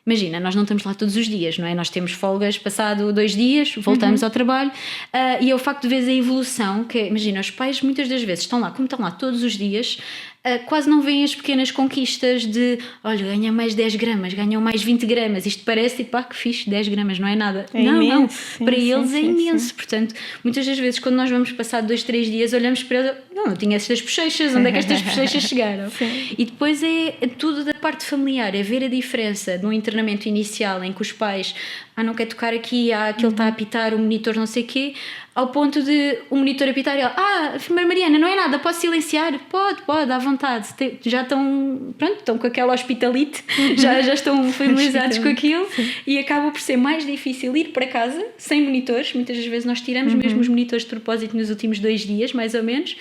Imagina, nós não estamos lá todos os dias, não é? Nós temos folgas passado 2 dias, voltamos ao trabalho, e é o facto de ver a evolução, que imagina, os pais muitas das vezes estão lá, como estão lá todos os dias, quase não veem as pequenas conquistas de, olha, ganham mais 10 gramas, ganham mais 20 gramas, isto parece tipo, que fixe, 10 gramas não é nada. Não, imenso, sim, para sim, eles sim, é imenso. sim. Portanto, muitas das vezes quando nós vamos passar 2, 3 dias, olhamos para eles, não, eu tinha estas bochechas, onde é que estas bochechas chegaram? E depois é tudo da parte familiar, é ver a diferença de um internamento inicial em que os pais, não quer tocar aqui, aquele está a apitar, o monitor não sei o quê, ao ponto de o monitor apitar e ela, enfermeira Mariana, não é nada, posso silenciar? Pode, à vontade. Já estão, pronto, estão com aquela hospitalite, já estão familiarizados com aquilo. E acaba por ser mais difícil ir para casa sem monitores. Muitas das vezes nós tiramos mesmo os monitores de propósito nos últimos 2 dias, mais ou menos,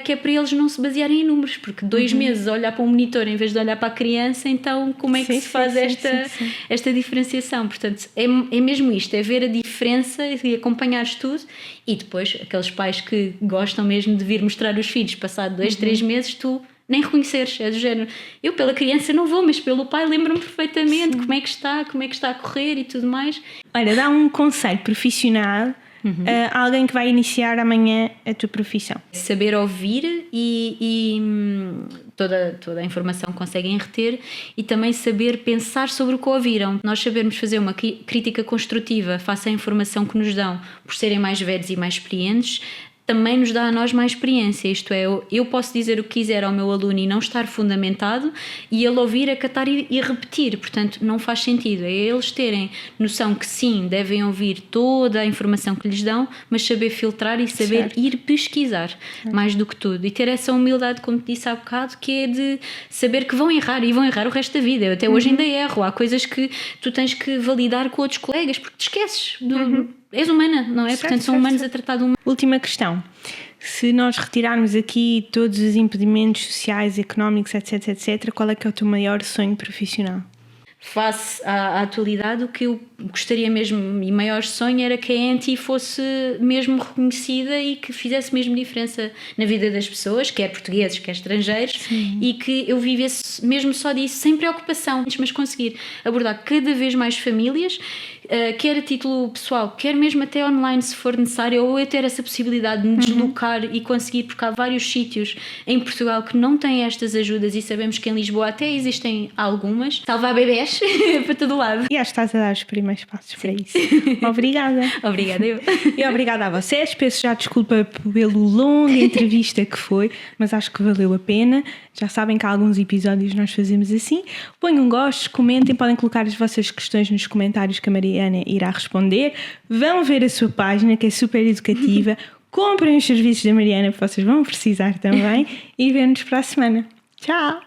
que é para eles não se basearem em números, porque 2 meses a olhar para um monitor em vez de olhar para a criança, então como é que se faz esta diferenciação? Portanto, é mesmo isto, é ver a diferença e acompanhares tudo. E depois, aqueles pais que gostam mesmo de vir mostrar os filhos, passado 2, 3 meses, tu nem reconheceres, é do género. Eu pela criança não vou, mas pelo pai lembro-me perfeitamente como é que está a correr e tudo mais. Olha, dá um conselho profissional a alguém que vai iniciar amanhã a tua profissão. Saber ouvir e toda a informação conseguem reter, e também saber pensar sobre o que ouviram. Nós sabermos fazer uma crítica construtiva face à informação que nos dão, por serem mais velhos e mais experientes, também nos dá a nós mais experiência. Isto é, eu posso dizer o que quiser ao meu aluno e não estar fundamentado, e ele ouvir, acatar e repetir. Portanto, não faz sentido. É eles terem noção que sim, devem ouvir toda a informação que lhes dão, mas saber filtrar e saber ir pesquisar, mais do que tudo. E ter essa humildade, como te disse há bocado, que é de saber que vão errar, e vão errar o resto da vida. Eu até hoje ainda erro. Há coisas que tu tens que validar com outros colegas, porque te esqueces és humana, não é? Portanto, são humanos a tratar de humanos. Última questão. Se nós retirarmos aqui todos os impedimentos sociais, económicos, etc, qual é que é o teu maior sonho profissional? Face à atualidade, o que eu gostaria mesmo e maior sonho era que a ENTI fosse mesmo reconhecida e que fizesse mesmo diferença na vida das pessoas, quer portugueses, quer estrangeiros, e que eu vivesse mesmo só disso, sem preocupação, mas conseguir abordar cada vez mais famílias, quer a título pessoal, quer mesmo até online se for necessário, ou eu ter essa possibilidade de me deslocar e conseguir, porque há vários sítios em Portugal que não têm estas ajudas, e sabemos que em Lisboa até existem algumas. Salvar bebés para todo lado. E acho que estás a dar os primeiros passos para isso. Obrigada. Obrigada eu. E obrigada a vocês. Peço já desculpa pelo longa entrevista que foi, mas acho que valeu a pena. Já sabem que há alguns episódios nós fazemos assim. Ponham um gosto, comentem, podem colocar as vossas questões nos comentários que a Mariana irá responder. Vão ver a sua página, que é super educativa. Comprem os serviços da Mariana, porque vocês vão precisar também. E vemo-nos para a semana. Tchau!